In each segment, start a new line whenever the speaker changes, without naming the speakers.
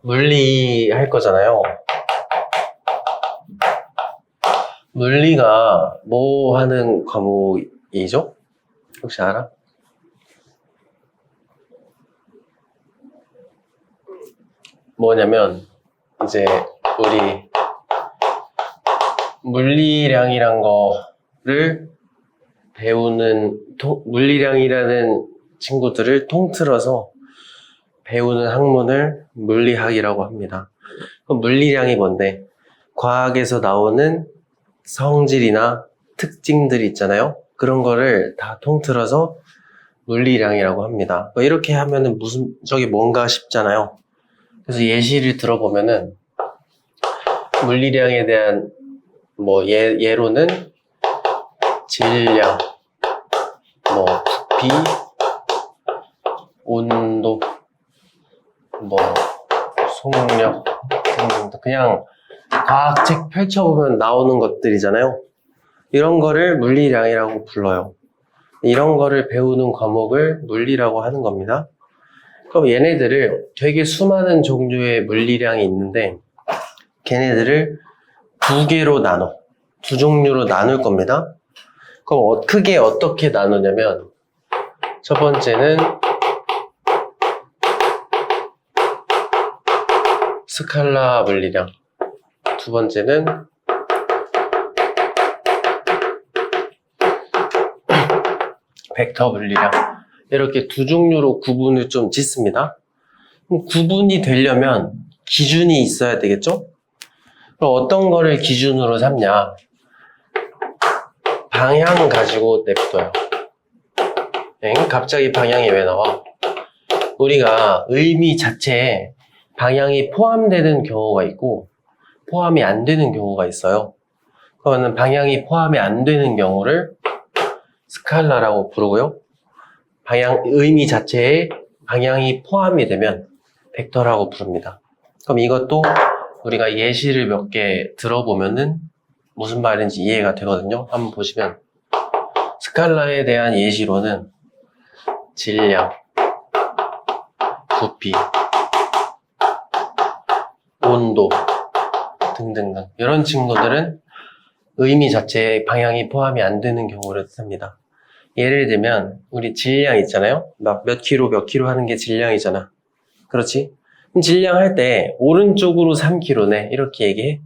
물리 할 거잖아요. 물리가 뭐 하는 과목이죠? 혹시 알아? 뭐냐면 이제 우리 물리량이란 거를 배우는 물리량이라는 친구들을 통틀어서 배우는 학문을 물리학이라고 합니다. 그럼 물리량이 뭔데? 과학에서 나오는 성질이나 특징들이 있잖아요. 그런 거를 다 통틀어서 물리량이라고 합니다. 이렇게 하면은 저게 뭔가 싶잖아요. 그래서 예시를 들어보면은 물리량에 대한 예로는 질량, 부피, 온도, 속력 등등 그냥 과학책 펼쳐보면 나오는 것들이잖아요. 이런 거를 물리량이라고 불러요. 이런 거를 배우는 과목을 물리라고 하는 겁니다. 그럼 얘네들을 되게 수많은 종류의 물리량이 있는데 걔네들을 두 종류로 나눌 겁니다. 그럼 크게 어떻게 나누냐면 첫 번째는 스칼라 물리량, 두 번째는 벡터 물리량, 이렇게 두 종류로 구분을 좀 짓습니다. 구분이 되려면 기준이 있어야 되겠죠? 그럼 어떤 거를 기준으로 삼냐? 방향 가지고 냅둬요. 갑자기 방향이 왜 나와? 우리가 의미 자체에 방향이 포함되는 경우가 있고 포함이 안 되는 경우가 있어요. 그러면 방향이 포함이 안 되는 경우를 스칼라라고 부르고요. 의미 자체에 방향이 포함이 되면 벡터라고 부릅니다. 그럼 이것도 우리가 예시를 몇 개 들어보면은 무슨 말인지 이해가 되거든요. 한번 보시면 스칼라에 대한 예시로는 질량, 부피, 온도 등등등 이런 친구들은 의미 자체에 방향이 포함이 안 되는 경우를 뜻합니다. 예를 들면 우리 질량 있잖아요. 막 몇 킬로 하는 게 질량이잖아. 그렇지? 그럼 질량 할 때 오른쪽으로 3kg네 이렇게 얘기해?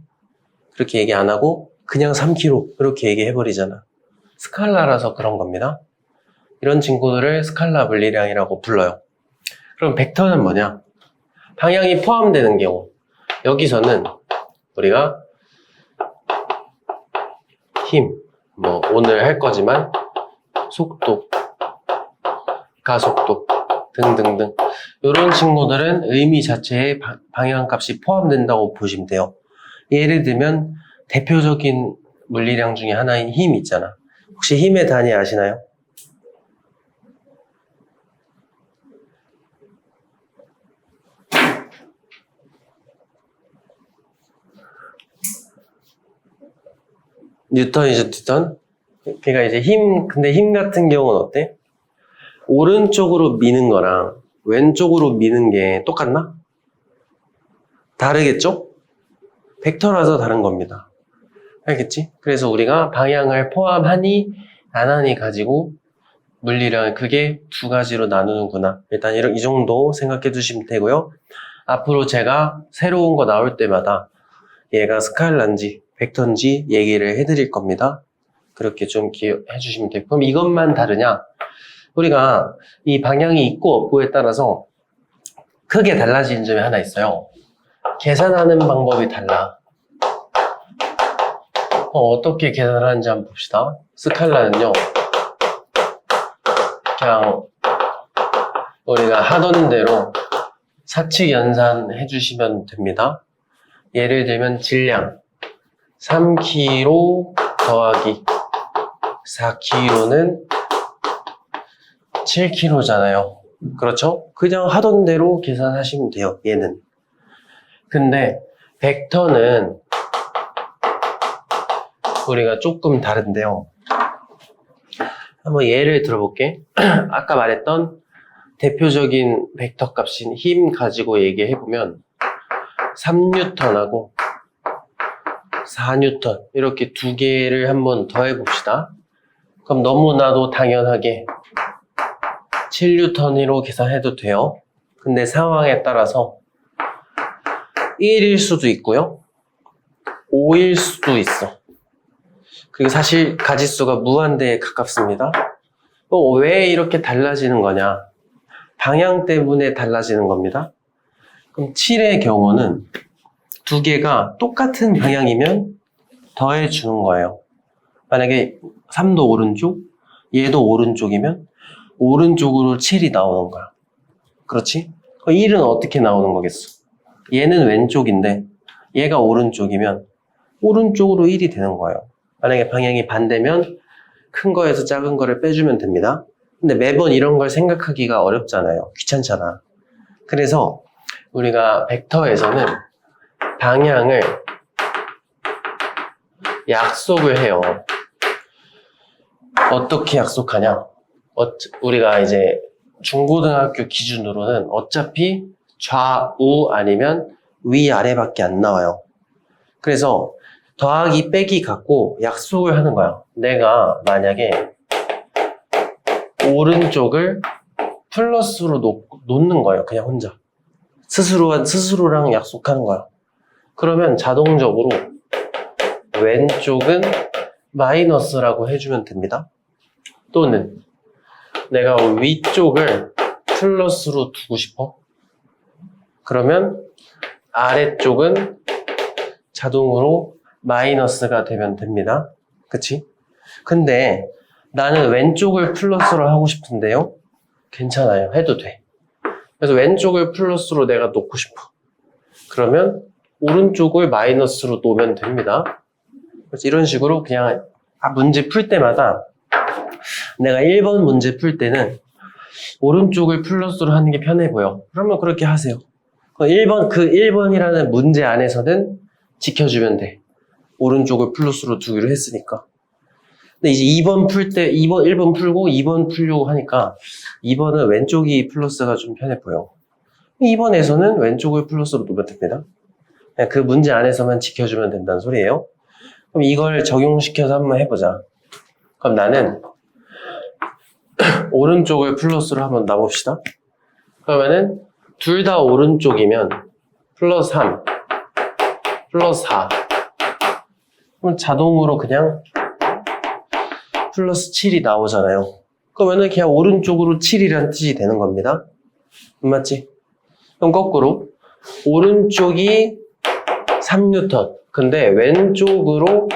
그렇게 얘기 안 하고 그냥 3kg 이렇게 얘기해버리잖아. 스칼라라서 그런 겁니다. 이런 친구들을 스칼라 물리량이라고 불러요. 그럼 벡터는 뭐냐? 방향이 포함되는 경우. 여기서는 우리가 힘, 오늘 할 거지만 속도, 가속도 등등등 이런 친구들은 의미 자체에 방향값이 포함된다고 보시면 돼요. 예를 들면 대표적인 물리량 중에 하나인 힘 있잖아. 혹시 힘의 단위 아시나요? 뉴턴이죠, 뉴턴? 그러니까 이제 근데 힘 같은 경우는 어때? 오른쪽으로 미는 거랑 왼쪽으로 미는 게 똑같나? 다르겠죠? 벡터라서 다른 겁니다. 알겠지? 그래서 우리가 방향을 포함하니 안 하니 가지고 물리량 그게 두 가지로 나누는구나. 일단 이 정도 생각해 주시면 되고요. 앞으로 제가 새로운 거 나올 때마다 얘가 스칼라인지 벡터인지 얘기를 해드릴 겁니다. 그렇게 좀 기억해 주시면 돼요. 그럼 이것만 다르냐? 우리가 이 방향이 있고 없고에 따라서 크게 달라지는 점이 하나 있어요. 계산하는 방법이 달라. 어떻게 계산하는지 한번 봅시다. 스칼라는요, 그냥 우리가 하던 대로 사칙 연산해 주시면 됩니다. 예를 들면 질량 3kg 더하기 4kg는 7kg잖아요. 그렇죠? 그냥 하던 대로 계산하시면 돼요. 얘는. 근데 벡터는 우리가 조금 다른데요. 한번 예를 들어볼게. 아까 말했던 대표적인 벡터 값인 힘 가지고 얘기해보면 3N하고 4N 이렇게 두 개를 한번 더해봅시다. 그럼 너무나도 당연하게 7N으로 계산해도 돼요. 근데 상황에 따라서 1일 수도 있고요. 5일 수도 있어. 그리고 사실 가지수가 무한대에 가깝습니다. 왜 이렇게 달라지는 거냐? 방향 때문에 달라지는 겁니다. 그럼 7의 경우는 두 개가 똑같은 방향이면 더해주는 거예요. 만약에 3도 오른쪽, 얘도 오른쪽이면 오른쪽으로 7이 나오는 거야. 그렇지? 1은 어떻게 나오는 거겠어? 얘는 왼쪽인데 얘가 오른쪽이면 오른쪽으로 1이 되는 거예요. 만약에 방향이 반대면 큰 거에서 작은 거를 빼주면 됩니다. 근데 매번 이런 걸 생각하기가 어렵잖아요. 귀찮잖아. 그래서 우리가 벡터에서는 방향을 약속을 해요. 어떻게 약속하냐? 우리가 이제 중고등학교 기준으로는 어차피 좌우 아니면 위아래밖에 안 나와요. 그래서 더하기 빼기 갖고 약속을 하는 거야. 내가 만약에 오른쪽을 플러스로 놓는 거예요. 그냥 혼자. 스스로랑 약속하는 거야. 그러면 자동적으로 왼쪽은 마이너스라고 해주면 됩니다. 또는 내가 위쪽을 플러스로 두고 싶어. 그러면 아래쪽은 자동으로 마이너스가 되면 됩니다. 그치? 근데 나는 왼쪽을 플러스로 하고 싶은데요. 괜찮아요. 해도 돼. 그래서 왼쪽을 플러스로 내가 놓고 싶어. 그러면 오른쪽을 마이너스로 놓으면 됩니다. 그래서 이런 식으로 그냥 문제 풀 때마다 내가 1번 문제 풀 때는 오른쪽을 플러스로 하는 게 편해 보여. 그러면 그렇게 하세요. 1번이라는 문제 안에서는 지켜주면 돼. 오른쪽을 플러스로 두기로 했으니까. 근데 이제 2번 풀 때, 1번 풀고 2번 풀려고 하니까 2번은 왼쪽이 플러스가 좀 편해 보여. 2번에서는 왼쪽을 플러스로 놓으면 됩니다. 그냥 그 문제 안에서만 지켜주면 된다는 소리예요. 그럼 이걸 적용시켜서 한번 해보자. 그럼 나는 오른쪽을 플러스로 한번 놔봅시다. 그러면은 둘 다 오른쪽이면 플러스 3, 플러스 4. 그럼 자동으로 그냥 플러스 7이 나오잖아요. 그러면은 그냥 오른쪽으로 7이란 뜻이 되는 겁니다. 맞지? 그럼 거꾸로 오른쪽이 3N 근데 왼쪽으로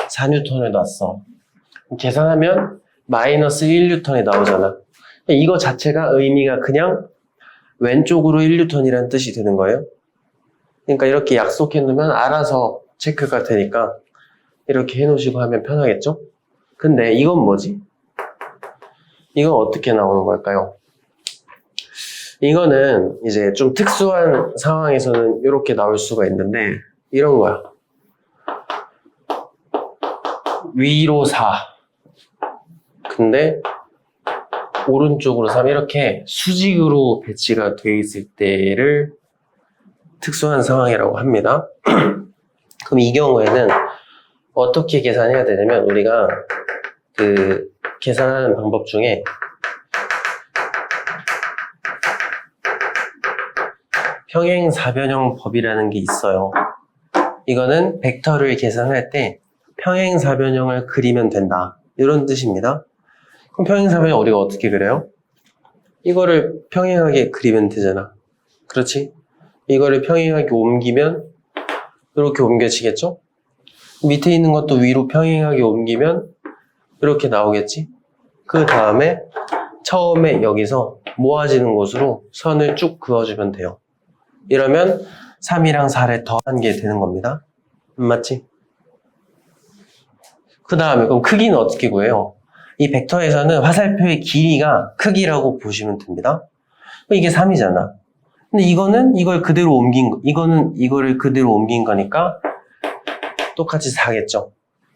4N을 놨어. 계산하면 마이너스 1N이 나오잖아. 이거 자체가 의미가 그냥 왼쪽으로 1N이란 뜻이 되는 거예요. 그러니까 이렇게 약속해 놓으면 알아서 체크가 되니까 이렇게 해 놓으시고 하면 편하겠죠? 근데 이건 뭐지? 이건 어떻게 나오는 걸까요? 이거는 이제 좀 특수한 상황에서는 이렇게 나올 수가 있는데 이런 거야. 위로 4 근데 오른쪽으로 3 이렇게 수직으로 배치가 되어 있을 때를 특수한 상황이라고 합니다. 그럼 이 경우에는 어떻게 계산해야 되냐면 우리가 그 계산하는 방법 중에 평행사변형 법이라는 게 있어요. 이거는 벡터를 계산할 때 평행사변형을 그리면 된다. 이런 뜻입니다. 그럼 평행사변형 우리가 어떻게 그려요? 이거를 평행하게 그리면 되잖아. 그렇지? 이거를 평행하게 옮기면 이렇게 옮겨지겠죠? 밑에 있는 것도 위로 평행하게 옮기면 이렇게 나오겠지? 그 다음에 처음에 여기서 모아지는 곳으로 선을 쭉 그어주면 돼요. 이러면 3이랑 4를 더한 게 되는 겁니다. 맞지? 그 다음에 그럼 크기는 어떻게 구해요? 이 벡터에서는 화살표의 길이가 크기라고 보시면 됩니다. 이게 3이잖아. 근데 이거는 이걸 그대로 이거는 이거를 그대로 옮긴 거니까 똑같이 4겠죠.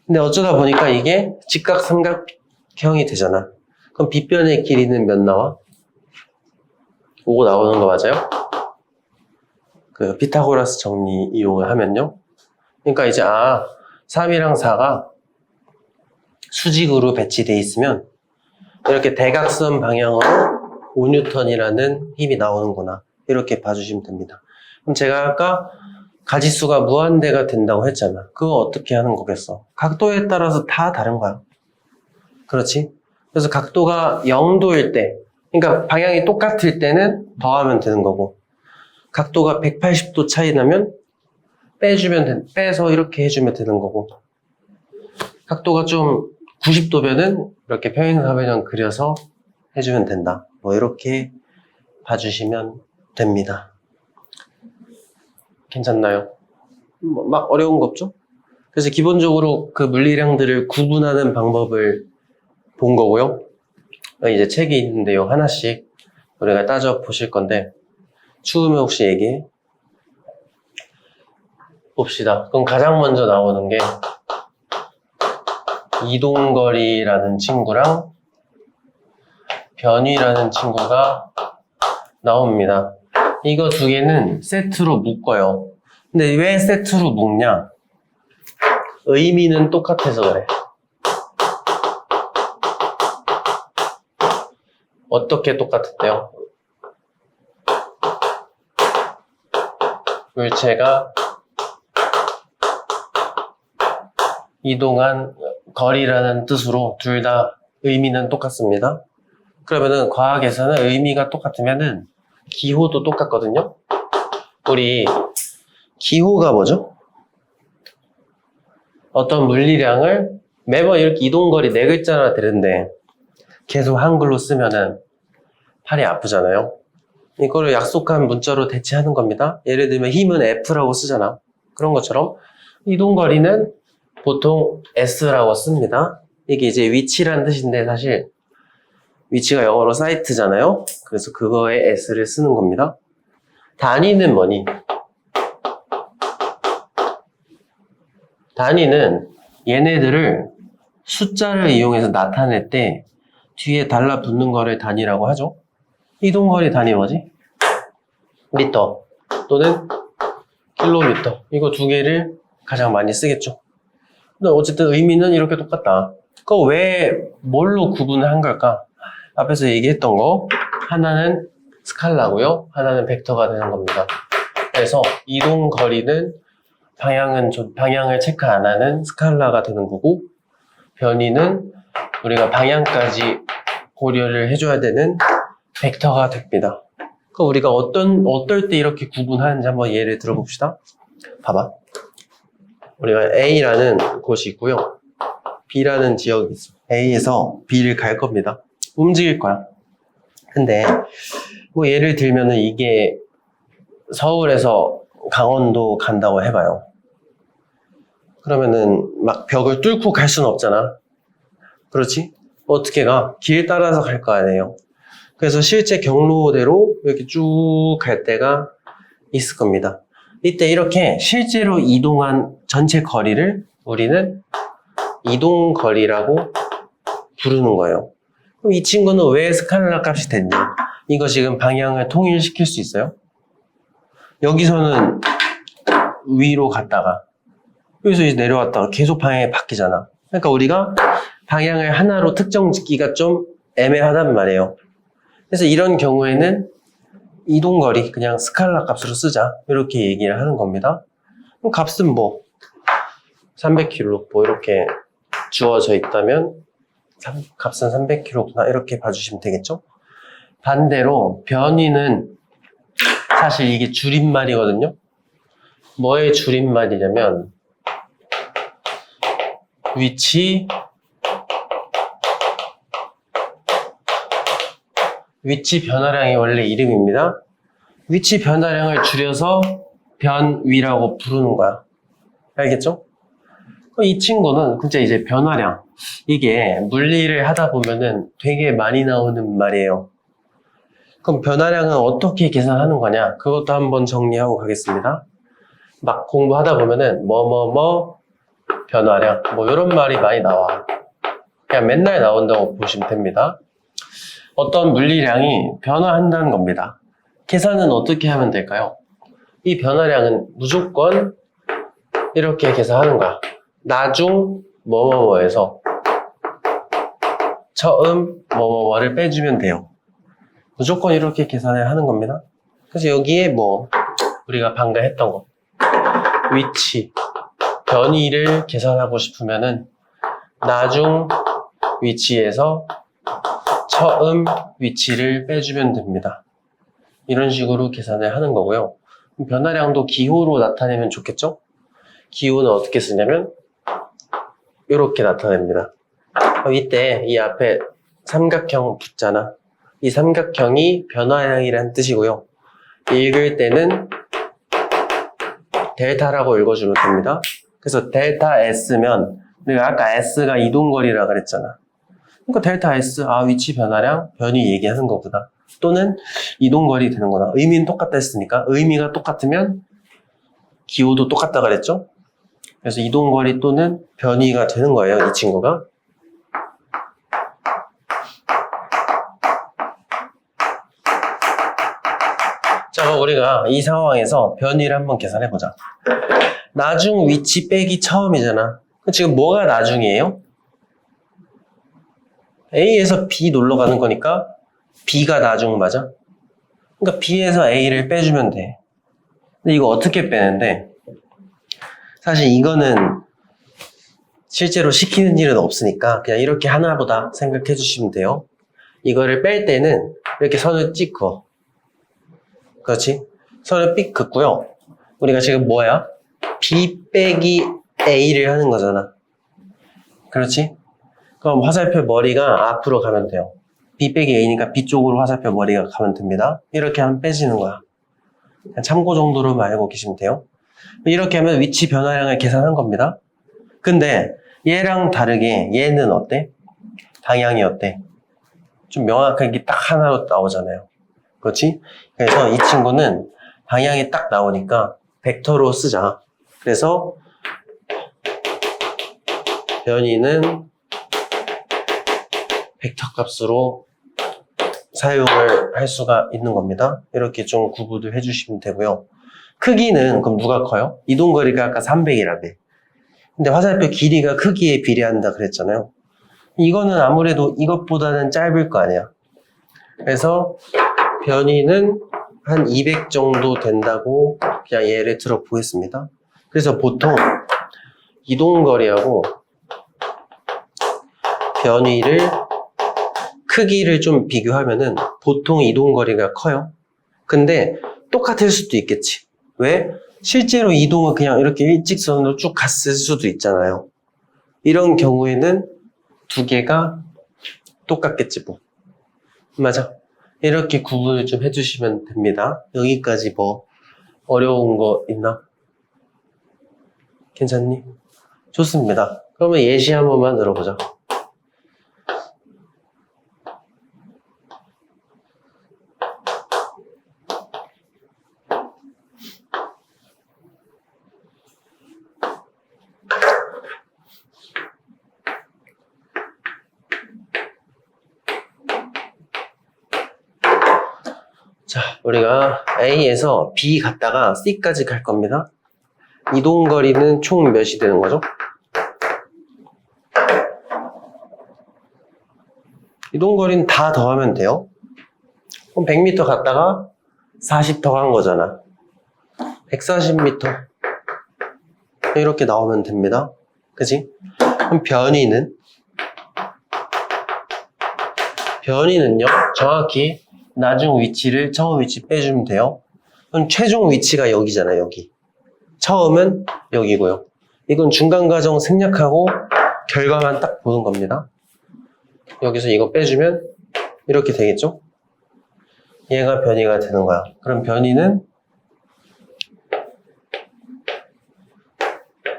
근데 어쩌다 보니까 이게 직각삼각형이 되잖아. 그럼 빗변의 길이는 몇 나와? 5 나오는 거 맞아요? 그 피타고라스 정리 이용을 하면요. 그러니까 이제 3이랑 4가 수직으로 배치되어 있으면 이렇게 대각선 방향으로 5N이라는 힘이 나오는구나. 이렇게 봐주시면 됩니다. 그럼 제가 아까 가지수가 무한대가 된다고 했잖아. 그거 어떻게 하는 거겠어? 각도에 따라서 다 다른 거야. 그렇지? 그래서 각도가 0도일 때, 그러니까 방향이 똑같을 때는 더하면 되는 거고, 각도가 180도 차이 나면 빼서 이렇게 해주면 되는 거고, 각도가 좀 90도면은 이렇게 평행사변형 그려서 해주면 된다. 뭐 이렇게 봐주시면 됩니다. 괜찮나요? 막 어려운 거 없죠? 그래서 기본적으로 그 물리량들을 구분하는 방법을 본 거고요. 이제 책이 있는데요. 하나씩 우리가 따져 보실 건데, 추우면 혹시 얘기해? 봅시다. 그럼 가장 먼저 나오는 게 이동거리라는 친구랑 변위라는 친구가 나옵니다. 이거 두 개는 세트로 묶어요. 근데 왜 세트로 묶냐? 의미는 똑같아서 그래. 어떻게 똑같았대요? 물체가 이동한 거리라는 뜻으로 둘 다 의미는 똑같습니다. 그러면은 과학에서는 의미가 똑같으면은 기호도 똑같거든요. 우리 기호가 뭐죠? 어떤 물리량을 매번 이렇게 이동거리 4글자나 되는데 계속 한글로 쓰면은 팔이 아프잖아요. 이거를 약속한 문자로 대체하는 겁니다. 예를 들면 힘은 F라고 쓰잖아. 그런 것처럼 이동거리는 보통 S라고 씁니다. 이게 이제 위치란 뜻인데 사실 위치가 영어로 사이트잖아요. 그래서 그거에 S를 쓰는 겁니다. 단위는 뭐니? 단위는 얘네들을 숫자를 이용해서 나타낼 때 뒤에 달라붙는 거를 단위라고 하죠. 이동거리 단위 뭐지? 미터 또는 킬로미터. 이거 두 개를 가장 많이 쓰겠죠. 근데 어쨌든 의미는 이렇게 똑같다. 그거 왜 뭘로 구분을 한 걸까? 앞에서 얘기했던 거 하나는 스칼라고요. 하나는 벡터가 되는 겁니다. 그래서 이동거리는 방향을 체크 안 하는 스칼라가 되는 거고, 변위는 우리가 방향까지 고려를 해줘야 되는 벡터가 됩니다. 그럼 우리가 어떨 때 이렇게 구분하는지 한번 예를 들어봅시다. 봐봐. 우리가 A라는 곳이 있고요. B라는 지역이 있어. A에서 B를 갈 겁니다. 움직일 거야. 근데 뭐 예를 들면은 이게 서울에서 강원도 간다고 해봐요. 그러면은 막 벽을 뚫고 갈 수는 없잖아. 그렇지? 어떻게 가? 길 따라서 갈 거 아니에요. 그래서 실제 경로대로 이렇게 쭉 갈 때가 있을 겁니다. 이때 이렇게 실제로 이동한 전체 거리를 우리는 이동거리라고 부르는 거예요. 그럼 이 친구는 왜 스칼라 값이 됐냐? 이거 지금 방향을 통일시킬 수 있어요? 여기서는 위로 갔다가 여기서 이제 내려왔다가 계속 방향이 바뀌잖아. 그러니까 우리가 방향을 하나로 특정 짓기가 좀 애매하단 말이에요. 그래서 이런 경우에는 이동거리 그냥 스칼라 값으로 쓰자 이렇게 얘기를 하는 겁니다. 그럼 값은 뭐 300km 뭐 이렇게 주어져 있다면 값은 300km구나 이렇게 봐주시면 되겠죠. 반대로 변위는 사실 이게 줄임말이거든요. 뭐의 줄임말이냐면 위치 변화량이 원래 이름입니다. 위치 변화량을 줄여서 변위라고 부르는 거야. 알겠죠? 이 친구는 진짜 이제 변화량, 이게 물리를 하다 보면은 되게 많이 나오는 말이에요. 그럼 변화량은 어떻게 계산하는 거냐? 그것도 한번 정리하고 가겠습니다. 막 공부하다 보면은 뭐뭐뭐 변화량 뭐 이런 말이 많이 나와. 그냥 맨날 나온다고 보시면 됩니다. 어떤 물리량이 변화한다는 겁니다. 계산은 어떻게 하면 될까요? 이 변화량은 무조건 이렇게 계산하는 거야. 나중 뭐뭐뭐에서 처음 뭐뭐뭐를 빼주면 돼요. 무조건 이렇게 계산을 하는 겁니다. 그래서 여기에 뭐 우리가 방금 했던 거 위치 변이를 계산하고 싶으면은 나중 위치에서 처음 위치를 빼주면 됩니다. 이런 식으로 계산을 하는 거고요. 변화량도 기호로 나타내면 좋겠죠? 기호는 어떻게 쓰냐면 이렇게 나타냅니다. 이때 이 앞에 삼각형 붙잖아. 이 삼각형이 변화량이라는 뜻이고요. 읽을 때는 델타라고 읽어주면 됩니다. 그래서 델타 S면 우리가 아까 S가 이동거리라 그랬잖아. 그러니까 델타 S, 위치 변화량, 변이 얘기하는 거구나. 또는 이동거리 되는 거나 의미는 똑같다 했으니까 의미가 똑같으면 기호도 똑같다 그랬죠? 그래서 이동거리 또는 변이가 되는 거예요, 이 친구가. 자, 우리가 이 상황에서 변이를 한번 계산해보자. 나중 위치 빼기 처음이잖아. 지금 뭐가 나중이에요? A에서 B 놀러 가는 거니까 B가 나중 맞아? 그러니까 B에서 A를 빼주면 돼. 근데 이거 어떻게 빼는데? 사실 이거는 실제로 시키는 일은 없으니까 그냥 이렇게 하나보다 생각해 주시면 돼요. 이거를 뺄 때는 이렇게 선을 찍 그어. 그렇지? 선을 삑 긋고요. 우리가 지금 뭐야? B 빼기 A를 하는 거잖아. 그렇지? 그럼 화살표 머리가 앞으로 가면 돼요. B 빼기 A니까 B 쪽으로 화살표 머리가 가면 됩니다. 이렇게 하면 빼지는 거야. 그냥 참고 정도로만 알고 계시면 돼요. 이렇게 하면 위치 변화량을 계산한 겁니다. 근데 얘랑 다르게 얘는 어때? 방향이 어때? 좀 명확하게 딱 하나로 나오잖아요. 그렇지? 그래서 이 친구는 방향이 딱 나오니까 벡터로 쓰자. 그래서 변이는 벡터 값으로 사용을 할 수가 있는 겁니다. 이렇게 좀 구분을 해주시면 되고요. 크기는 그럼 누가 커요? 이동거리가 아까 300이라며. 근데 화살표 길이가 크기에 비례한다 그랬잖아요. 이거는 아무래도 이것보다는 짧을 거 아니야. 그래서 변이는 한 200 정도 된다고 그냥 예를 들어 보겠습니다. 그래서 보통 이동거리하고 변이를 크기를 좀 비교하면은 보통 이동거리가 커요. 근데 똑같을 수도 있겠지. 왜? 실제로 이동은 그냥 이렇게 일직선으로 쭉 갔을 수도 있잖아요. 이런 경우에는 두 개가 똑같겠지 뭐. 맞아. 이렇게 구분을 좀 해주시면 됩니다. 여기까지 뭐 어려운 거 있나? 괜찮니? 좋습니다. 그러면 예시 한 번만 들어보자. 자, 우리가 A에서 B 갔다가 C까지 갈 겁니다. 이동거리는 총 몇이 되는 거죠? 이동거리는 다 더하면 돼요. 그럼 100m 갔다가 40 더한 거잖아. 140m. 이렇게 나오면 됩니다. 그치? 그럼 변이는요, 정확히 나중 위치를 처음 위치 빼주면 돼요. 그럼 최종 위치가 여기잖아요, 여기. 처음은 여기고요. 이건 중간 과정 생략하고 결과만 딱 보는 겁니다. 여기서 이거 빼주면 이렇게 되겠죠? 얘가 변이가 되는 거야. 그럼 변이는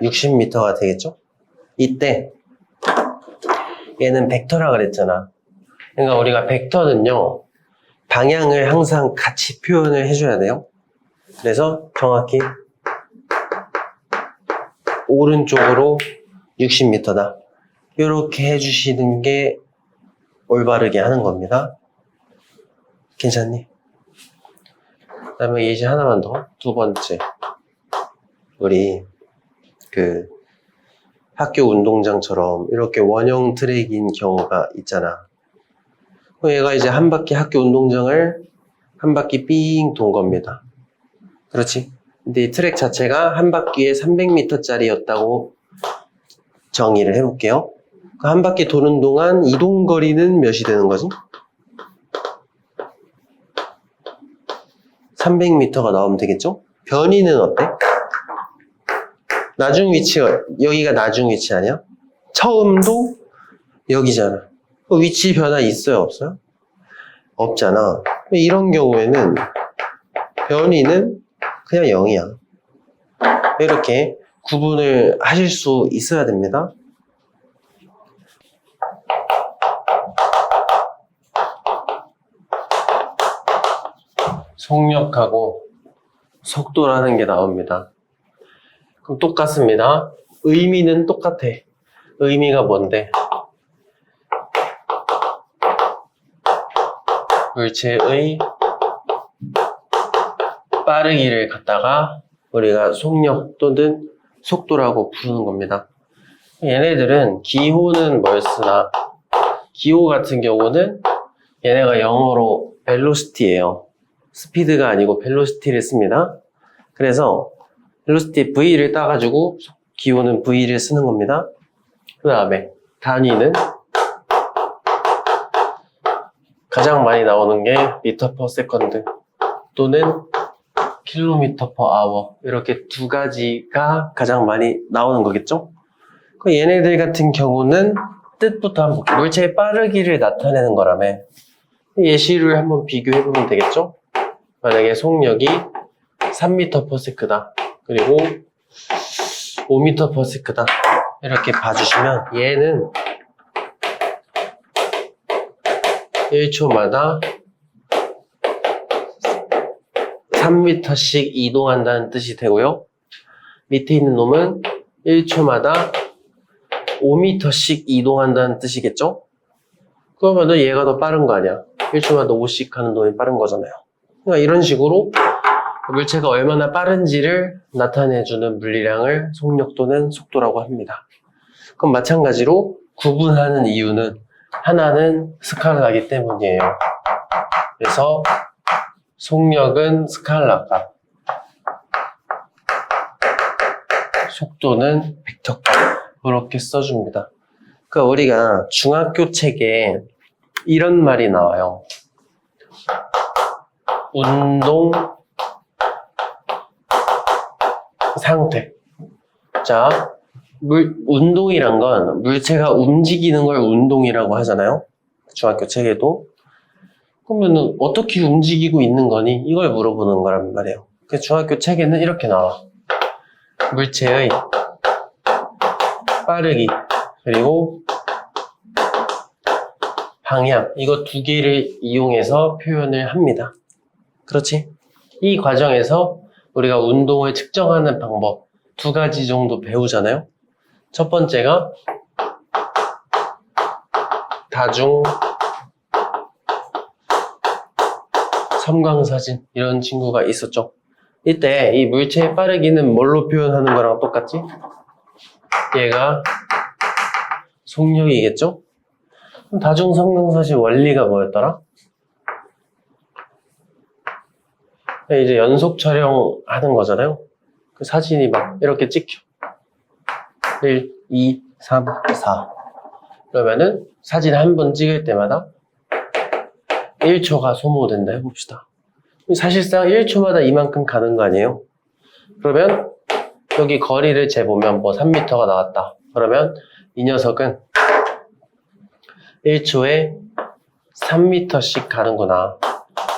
60m가 되겠죠? 이때 얘는 벡터라 그랬잖아. 그러니까 우리가 벡터는요, 방향을 항상 같이 표현을 해줘야 돼요. 그래서 정확히 오른쪽으로 60m다. 이렇게 해주시는 게 올바르게 하는 겁니다. 괜찮니? 그다음에 예시 하나만 더. 두 번째. 우리 학교 운동장처럼 이렇게 원형 트랙인 경우가 있잖아. 얘가 이제 한 바퀴 학교 운동장을 한 바퀴 삥 돈 겁니다. 그렇지? 근데 이 트랙 자체가 한 바퀴에 300m짜리였다고 정의를 해볼게요. 한 바퀴 도는 동안 이동 거리는 몇이 되는 거지? 300m가 나오면 되겠죠? 변이는 어때? 나중 위치가, 여기가 나중 위치 아니야? 처음도 여기잖아. 위치 변화 있어요, 없어요? 없잖아. 이런 경우에는 변이는 그냥 0이야. 이렇게 구분을 하실 수 있어야 됩니다. 속력하고 속도라는 게 나옵니다. 그럼 똑같습니다. 의미는 똑같아. 의미가 뭔데? 물체의 빠르기를 갖다가 우리가 속력 또는 속도라고 부르는 겁니다. 얘네들은 기호는 뭘 쓰나? 기호 같은 경우는 얘네가 영어로 velocity예요. 스피드가 아니고 velocity를 씁니다. 그래서 velocity V를 따가지고 기호는 V를 쓰는 겁니다. 그 다음에 단위는 가장 많이 나오는 게 미터 퍼 세컨드 또는 킬로미터 퍼 아워, 이렇게 두 가지가 가장 많이 나오는 거겠죠? 얘네들 같은 경우는 뜻부터 한번 볼게요. 물체의 빠르기를 나타내는 거라며 예시를 한번 비교해보면 되겠죠? 만약에 속력이 3m per sec다 그리고 5m per sec다 이렇게 봐주시면 얘는 1초마다 3m씩 이동한다는 뜻이 되고요. 밑에 있는 놈은 1초마다 5m씩 이동한다는 뜻이겠죠? 그러면은 얘가 더 빠른 거 아니야? 1초마다 5씩 하는 놈이 빠른 거잖아요. 그러니까 이런 식으로 물체가 얼마나 빠른지를 나타내주는 물리량을 속력 또는 속도라고 합니다. 그럼 마찬가지로 구분하는 이유는 하나는 스칼라기 때문이에요. 그래서 속력은 스칼라값, 속도는 벡터값, 그렇게 써줍니다. 그러니까 우리가 중학교 책에 이런 말이 나와요. 운동 상태. 자, 운동이란 건 물체가 움직이는 걸 운동이라고 하잖아요. 중학교 책에도. 그러면 어떻게 움직이고 있는 거니? 이걸 물어보는 거란 말이에요. 그래서 중학교 책에는 이렇게 나와. 물체의 빠르기 그리고 방향, 이거 두 개를 이용해서 표현을 합니다. 그렇지? 이 과정에서 우리가 운동을 측정하는 방법 두 가지 정도 배우잖아요. 첫 번째가 다중 섬광사진, 이런 친구가 있었죠. 이때 이 물체의 빠르기는 뭘로 표현하는 거랑 똑같지? 얘가 속력이겠죠? 그럼 다중 섬광사진 원리가 뭐였더라? 이제 연속 촬영하는 거잖아요. 그 사진이 막 이렇게 찍혀. 1, 2, 3, 4. 그러면은 사진 한 번 찍을 때마다 1초가 소모된다 해봅시다. 사실상 1초마다 이만큼 가는 거 아니에요? 그러면 여기 거리를 재보면 뭐 3m가 나왔다. 그러면 이 녀석은 1초에 3m씩 가는구나.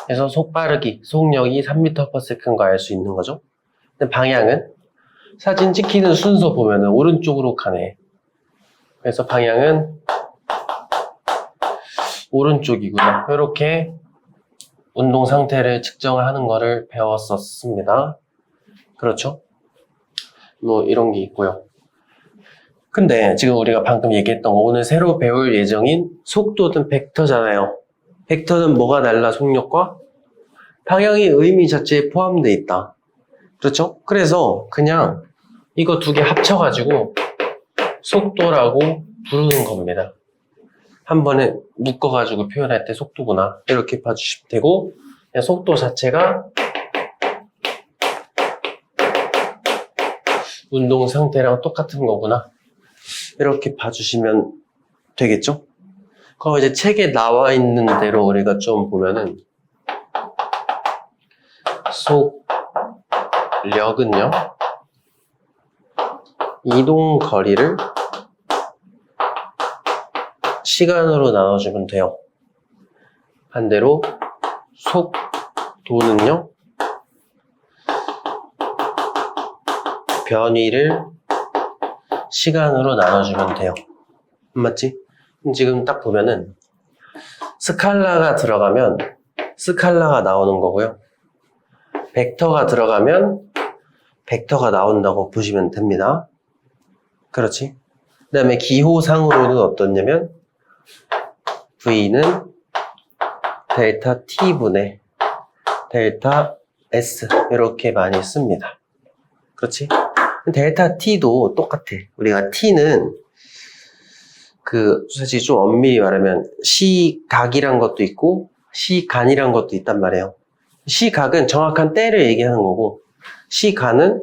그래서 속빠르기, 속력이 3m/s 걸 알 수 있는 거죠. 근데 방향은 사진 찍히는 순서 보면은 오른쪽으로 가네. 그래서 방향은 오른쪽이구나. 이렇게 운동 상태를 측정을 하는 거를 배웠었습니다. 그렇죠? 뭐 이런 게 있고요. 근데 지금 우리가 방금 얘기했던 거, 오늘 새로 배울 예정인 속도는 벡터잖아요. 벡터는 뭐가 달라, 속력과? 방향이 의미 자체에 포함되어 있다. 그렇죠? 그래서 그냥 이거 두 개 합쳐가지고 속도라고 부르는 겁니다. 한 번에 묶어가지고 표현할 때 속도구나 이렇게 봐주시면 되고, 그냥 속도 자체가 운동 상태랑 똑같은 거구나 이렇게 봐주시면 되겠죠? 그럼 이제 책에 나와 있는 대로 우리가 좀 보면은 속력은요, 이동 거리를 시간으로 나눠주면 돼요. 반대로 속도는요, 변위를 시간으로 나눠주면 돼요. 맞지? 지금 딱 보면은 스칼라가 들어가면 스칼라가 나오는 거고요. 벡터가 들어가면 벡터가 나온다고 보시면 됩니다. 그렇지? 그 다음에 기호상으로는 어떻냐면 V는 델타 T분의 델타 S 이렇게 많이 씁니다. 그렇지? 델타 T도 똑같아. 우리가 T는 사실 좀 엄밀히 말하면 시각이란 것도 있고 시간이란 것도 있단 말이에요. 시각은 정확한 때를 얘기하는 거고, 시간은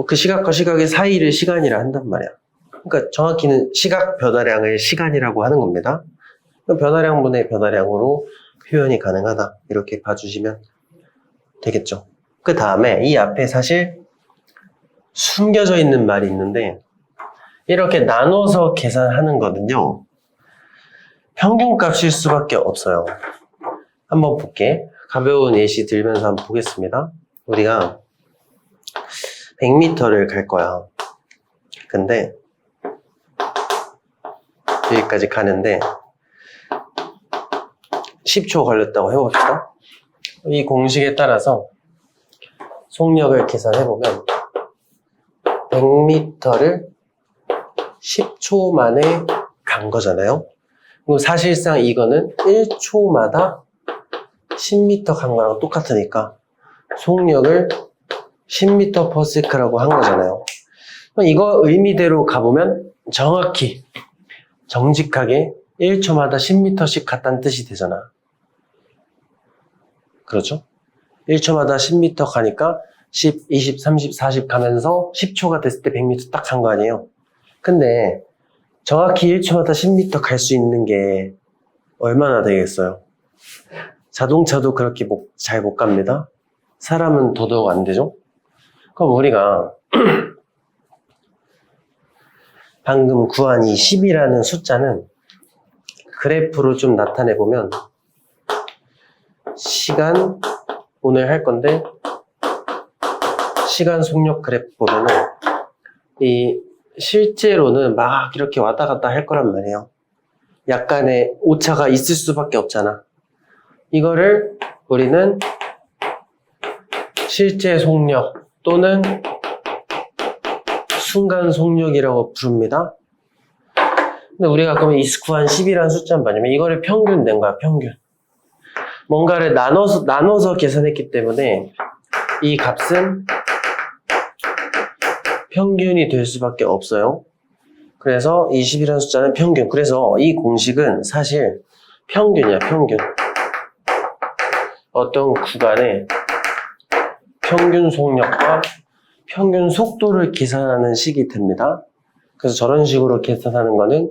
그 시각과 시각의 사이를 시간이라 한단 말이야. 그러니까 정확히는 시각 변화량을 시간이라고 하는 겁니다. 변화량분의 변화량으로 표현이 가능하다 이렇게 봐주시면 되겠죠. 그 다음에 이 앞에 사실 숨겨져 있는 말이 있는데, 이렇게 나눠서 계산하는 거는요 평균값일 수밖에 없어요. 한번 볼게. 가벼운 예시 들면서 한번 보겠습니다. 우리가 100m를 갈 거야. 근데 여기까지 가는데 10초 걸렸다고 해봅시다. 이 공식에 따라서 속력을 계산해보면 100m를 10초 만에 간 거잖아요. 그럼 사실상 이거는 1초마다 10m 간 거랑 똑같으니까 속력을 10m/s라고 한 거잖아요. 이거 의미대로 가보면 정확히 정직하게 1초마다 10m씩 갔다는 뜻이 되잖아. 그렇죠? 1초마다 10m 가니까 10, 20, 30, 40 가면서 10초가 됐을 때 100m 딱 간 거 아니에요? 근데 정확히 1초마다 10m 갈 수 있는 게 얼마나 되겠어요? 자동차도 그렇게 잘 못 갑니다. 사람은 더더욱 안 되죠? 그럼 우리가 방금 구한 이 10이라는 숫자는 그래프로 좀 나타내보면, 시간, 오늘 할 건데 시간 속력 그래프 보면은 이 실제로는 막 이렇게 왔다 갔다 할 거란 말이에요. 약간의 오차가 있을 수밖에 없잖아. 이거를 우리는 실제 속력 또는 순간 속력이라고 부릅니다. 근데 우리가 그러면 이 구한 10이라는 숫자는 뭐냐면 이거를 평균 낸 거야, 평균. 뭔가를 나눠서 계산했기 때문에 이 값은 평균이 될 수밖에 없어요. 그래서 20이라는 숫자는 평균. 그래서 이 공식은 사실 평균이야, 평균. 어떤 구간의 평균 속력과 평균 속도를 계산하는 식이 됩니다. 그래서 저런 식으로 계산하는 거는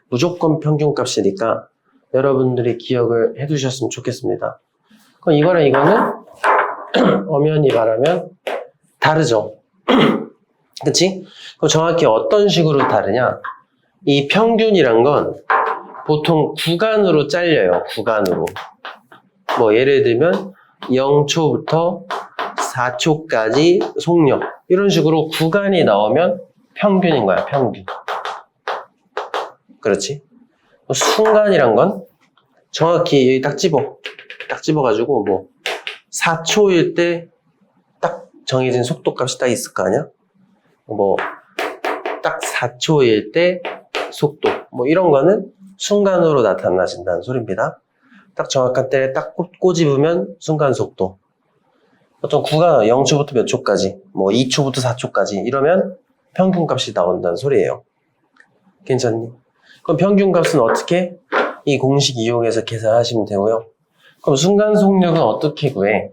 무조건 평균값이니까 여러분들이 기억을 해두셨으면 좋겠습니다. 그럼 이거랑 이거는 엄연히 말하면 다르죠. 그치? 그럼 정확히 어떤 식으로 다르냐? 이 평균이란 건 보통 구간으로 잘려요. 구간으로. 뭐 예를 들면 0초부터 4초까지 속력, 이런 식으로 구간이 나오면 평균인 거야, 평균. 그렇지? 순간이란 건 정확히 여기 딱 집어가지고 뭐 4초일 때 딱 정해진 속도값이 딱 있을 거 아니야? 뭐 딱 4초일 때 속도, 뭐 이런 거는 순간으로 나타나신다는 소리입니다. 딱 정확한 때에 딱 꼬집으면 순간속도. 어떤 구가 0초부터 몇 초까지, 뭐 2초부터 4초까지 이러면 평균값이 나온다는 소리예요. 괜찮니? 그럼 평균값은 어떻게? 이 공식 이용해서 계산하시면 되고요. 그럼 순간속력은 어떻게 구해?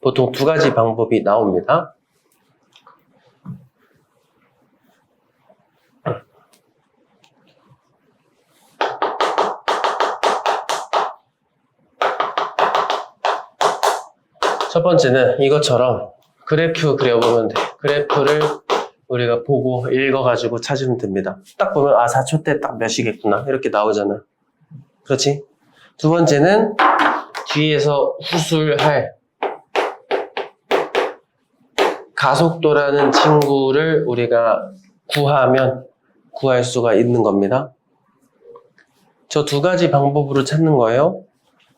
보통 두 가지 방법이 나옵니다. 첫 번째는 이것처럼 그래프 그려보면 돼. 그래프를 우리가 보고 읽어가지고 찾으면 됩니다. 딱 보면 4초 때 딱 몇이겠구나 이렇게 나오잖아. 그렇지? 두 번째는 뒤에서 후술할 가속도라는 친구를 우리가 구할 수가 있는 겁니다. 저 두 가지 방법으로 찾는 거예요.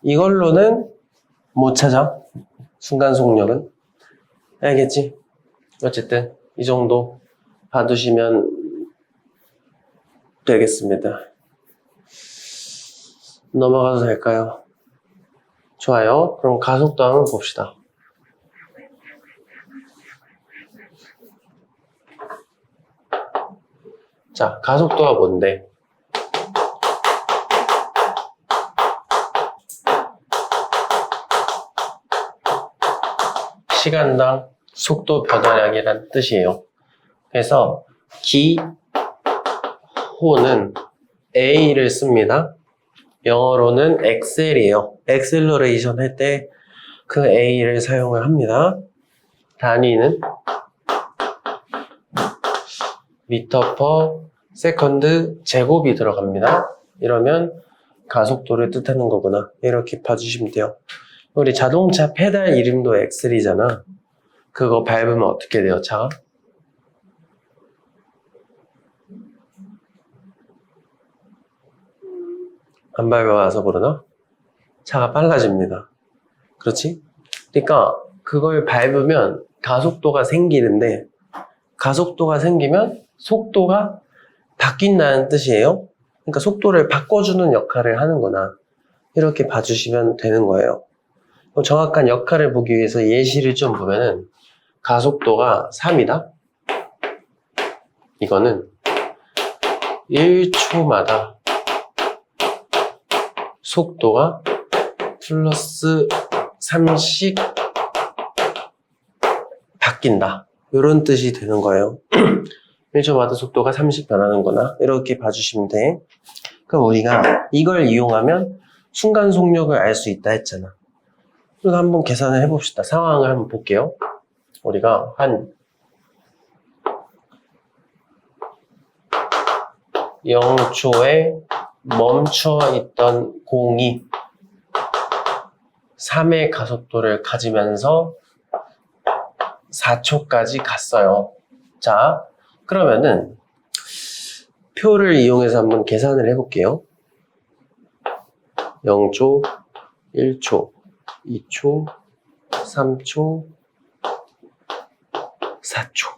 이걸로는 못 찾아. 순간속력은. 알겠지? 어쨌든 이 정도 봐두시면 되겠습니다. 넘어가도 될까요? 좋아요. 그럼 가속도 한번 봅시다. 자, 가속도가 뭔데? 시간당 속도 변화량이란 뜻이에요. 그래서 기호는 A를 씁니다. 영어로는 엑셀이에요. 엑셀러레이션 할 때 그 A를 사용을 합니다. 단위는 미터 퍼 세컨드 제곱이 들어갑니다. 이러면 가속도를 뜻하는 거구나. 이렇게 봐주시면 돼요. 우리 자동차 페달 이름도 엑셀이잖아. 그거 밟으면 어떻게 돼요, 차가? 안 밟아와서 그러나? 차가 빨라집니다. 그렇지? 그러니까 그걸 밟으면 가속도가 생기는데 가속도가 생기면 속도가 바뀐다는 뜻이에요. 그러니까 속도를 바꿔주는 역할을 하는구나. 이렇게 봐주시면 되는 거예요. 정확한 역할을 보기 위해서 예시를 좀 보면은 가속도가 3이다. 이거는 1초마다 속도가 플러스 3씩 바뀐다. 이런 뜻이 되는 거예요. 1초마다 속도가 3씩 변하는구나. 이렇게 봐주시면 돼. 그럼 우리가 이걸 이용하면 순간속력을 알 수 있다 했잖아. 그럼 한번 계산을 해봅시다. 상황을 한번 볼게요. 우리가 한 0초에 멈춰 있던 공이 3의 가속도를 가지면서 4초까지 갔어요. 자, 그러면은 표를 이용해서 한번 계산을 해볼게요. 0초, 1초, 2초, 3초, 4초.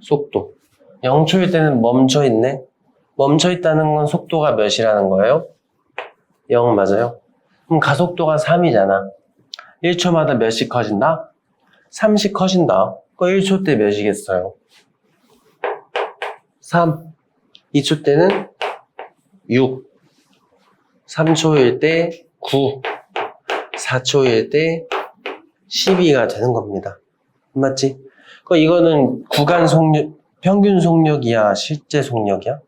속도. 0초일 때는 멈춰있네. 멈춰있다는 건 속도가 몇이라는 거예요? 0 맞아요? 그럼 가속도가 3이잖아. 1초마다 몇씩 커진다? 3씩 커진다. 그 1초 때 몇이겠어요? 3. 2초 때는 6. 3초일 때 9. 4초일 때 12가 되는 겁니다. 맞지? 이거는 구간 속력, 평균 속력이야? 실제 속력이야?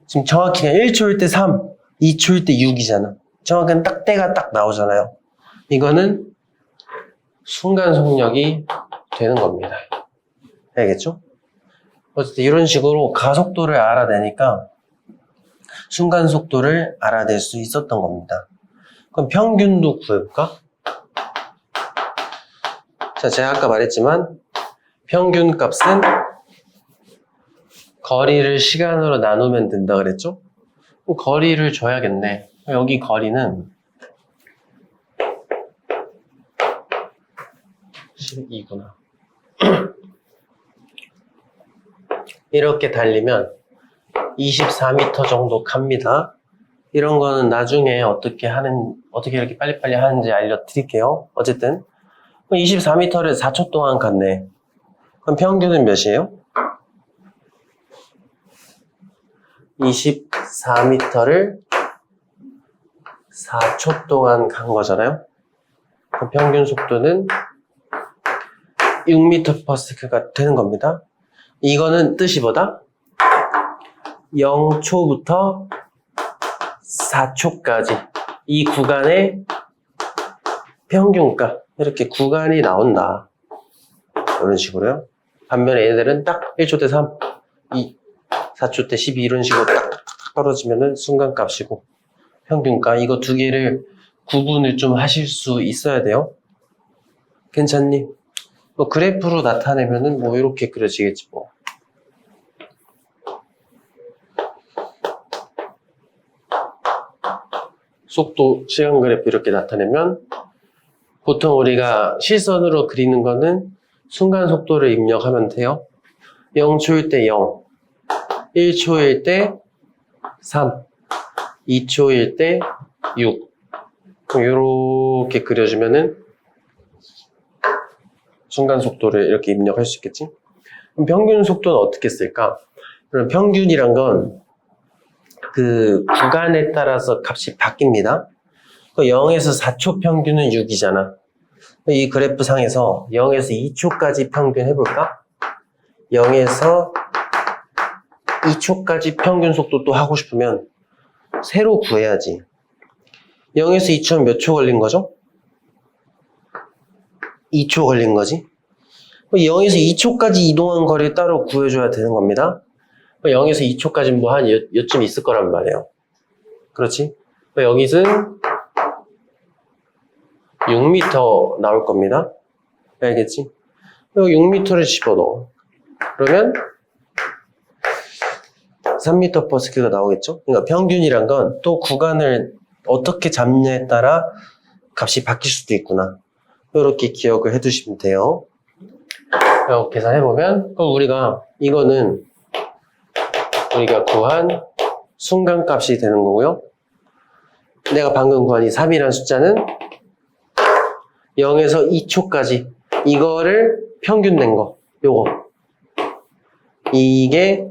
지금 정확히 1초일 때 3, 2초일 때 6이잖아. 정확한 딱 때가 딱 나오잖아요. 이거는 순간 속력이 되는 겁니다. 알겠죠? 어쨌든 이런 식으로 가속도를 알아내니까 순간 속도를 알아낼 수 있었던 겁니다. 그럼 평균도 구해볼까? 자, 제가 아까 말했지만 평균 값은 거리를 시간으로 나누면 된다 그랬죠? 그럼 거리를 줘야겠네. 여기 거리는 12구나. 이렇게 달리면 24m 정도 갑니다. 이런 거는 나중에 어떻게 이렇게 빨리빨리 하는지 알려드릴게요. 어쨌든 24m를 4초 동안 갔네. 그럼 평균은 몇이에요? 24m를 4초 동안 간 거잖아요. 그럼 평균 속도는 6m/s가 되는 겁니다. 이거는 뜻이 뭐다? 0초부터 4초까지 이 구간의 평균값, 이렇게 구간이 나온다. 이런 식으로요. 반면에 얘들은 딱 1초 때 3, 2, 4초 때 12 이런 식으로 딱 떨어지면은 순간값이고 평균값, 이거 두 개를 구분을 좀 하실 수 있어야 돼요. 괜찮니? 뭐 그래프로 나타내면은 뭐 이렇게 그려지겠지 뭐. 속도, 시간 그래프 이렇게 나타내면 보통 우리가 실선으로 그리는 거는 순간 속도를 입력하면 돼요. 0초일 때 0, 1초일 때 3, 2초일 때 6. 이렇게 그려주면은 순간 속도를 이렇게 입력할 수 있겠지? 그럼 평균 속도는 어떻게 쓸까? 그럼 평균이란 건 그 구간에 따라서 값이 바뀝니다. 0에서 4초 평균은 6이잖아. 이 그래프 상에서 0에서 2초까지 평균 해볼까? 0에서 2초까지 평균 속도 또 하고 싶으면 새로 구해야지. 0에서 2초는 몇 초 걸린 거죠? 2초 걸린 거지. 0에서 2초까지 이동한 거리를 따로 구해줘야 되는 겁니다. 0에서 2초까지는 뭐 한 요쯤 있을 거란 말이에요. 그렇지? 여기는 6m 나올 겁니다. 알겠지? 여기 6m를 집어넣어. 그러면 3m/s가 나오겠죠? 그러니까 평균이란 건 또 구간을 어떻게 잡냐에 따라 값이 바뀔 수도 있구나. 이렇게 기억을 해두시면 돼요. 이렇게 계산해보면 이거는 우리가 구한 순간값이 되는 거고요. 내가 방금 구한 이 3이라는 숫자는 0에서 2초까지 이거를 평균 낸 거, 요거. 이게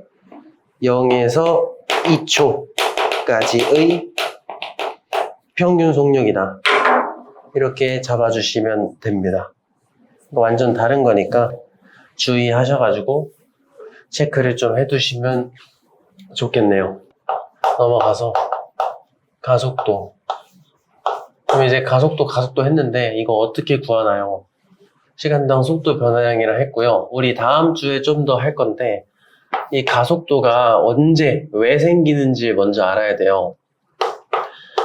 0에서 2초까지의 평균 속력이다. 이렇게 잡아주시면 됩니다. 완전 다른 거니까 주의하셔가지고 체크를 좀 해두시면 좋겠네요. 넘어가서 가속도. 그럼 이제 가속도 했는데 이거 어떻게 구하나요? 시간당 속도 변화량이라 했고요. 우리 다음 주에 좀 더 할 건데 이 가속도가 언제, 왜 생기는지 먼저 알아야 돼요.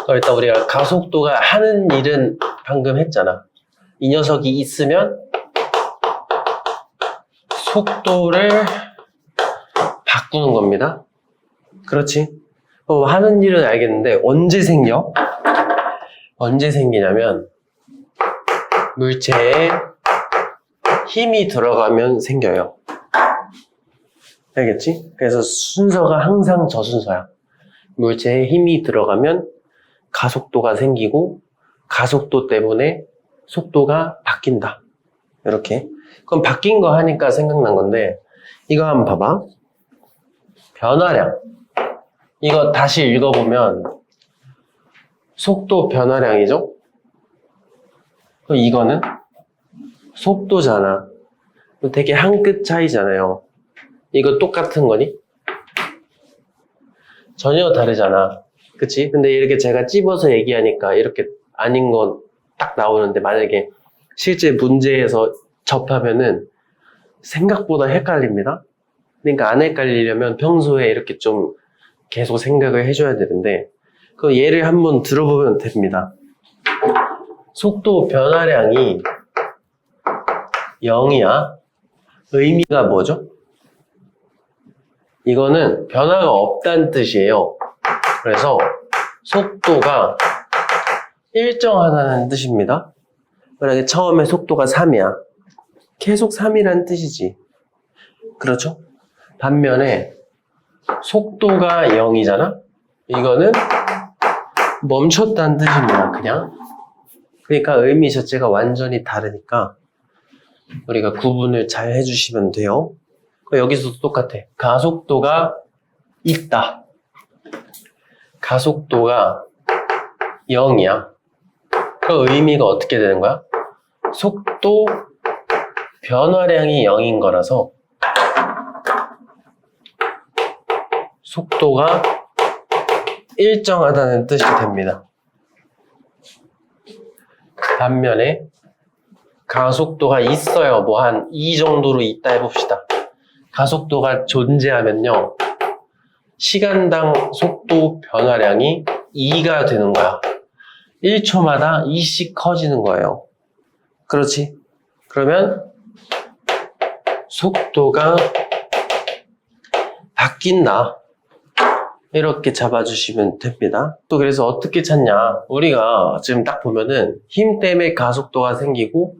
일단 우리가 가속도가 하는 일은 방금 했잖아. 이 녀석이 있으면 속도를 바꾸는 겁니다. 그렇지? 하는 일은 알겠는데 언제 생겨? 언제 생기냐면 물체에 힘이 들어가면 생겨요. 알겠지? 그래서 순서가 항상 저 순서야. 물체에 힘이 들어가면 가속도가 생기고 가속도 때문에 속도가 바뀐다. 이렇게. 그럼 바뀐 거 하니까 생각난 건데 이거 한번 봐봐. 변화량. 이거 다시 읽어보면 속도 변화량이죠? 그럼 이거는 속도잖아. 되게 한 끗 차이잖아요. 이거 똑같은 거니? 전혀 다르잖아. 그치? 근데 이렇게 제가 찝어서 얘기하니까 이렇게 아닌 건 딱 나오는데 만약에 실제 문제에서 접하면은 생각보다 헷갈립니다. 그러니까 안 헷갈리려면 평소에 이렇게 좀 계속 생각을 해줘야 되는데 그 예를 한번 들어보면 됩니다. 속도 변화량이 0이야. 의미가 뭐죠? 이거는 변화가 없다는 뜻이에요. 그래서 속도가 일정하다는 뜻입니다. 만약에 처음에 속도가 3이야. 계속 3이라는 뜻이지. 그렇죠? 반면에 속도가 0이잖아? 이거는 멈췄다는 뜻입니다. 그냥. 그러니까 의미 자체가 완전히 다르니까 우리가 구분을 잘 해주시면 돼요. 여기서도 똑같아. 가속도가 있다. 가속도가 0이야. 그 의미가 어떻게 되는 거야? 속도 변화량이 0인 거라서 속도가 일정하다는 뜻이 됩니다. 반면에 가속도가 있어요. 뭐 한 이 정도로 있다 해봅시다. 가속도가 존재하면요. 시간당 속도 변화량이 2가 되는 거야. 1초마다 2씩 커지는 거예요. 그렇지? 그러면 속도가 바뀐다. 이렇게 잡아주시면 됩니다. 또 그래서 어떻게 찾냐? 우리가 지금 딱 보면은 힘 때문에 가속도가 생기고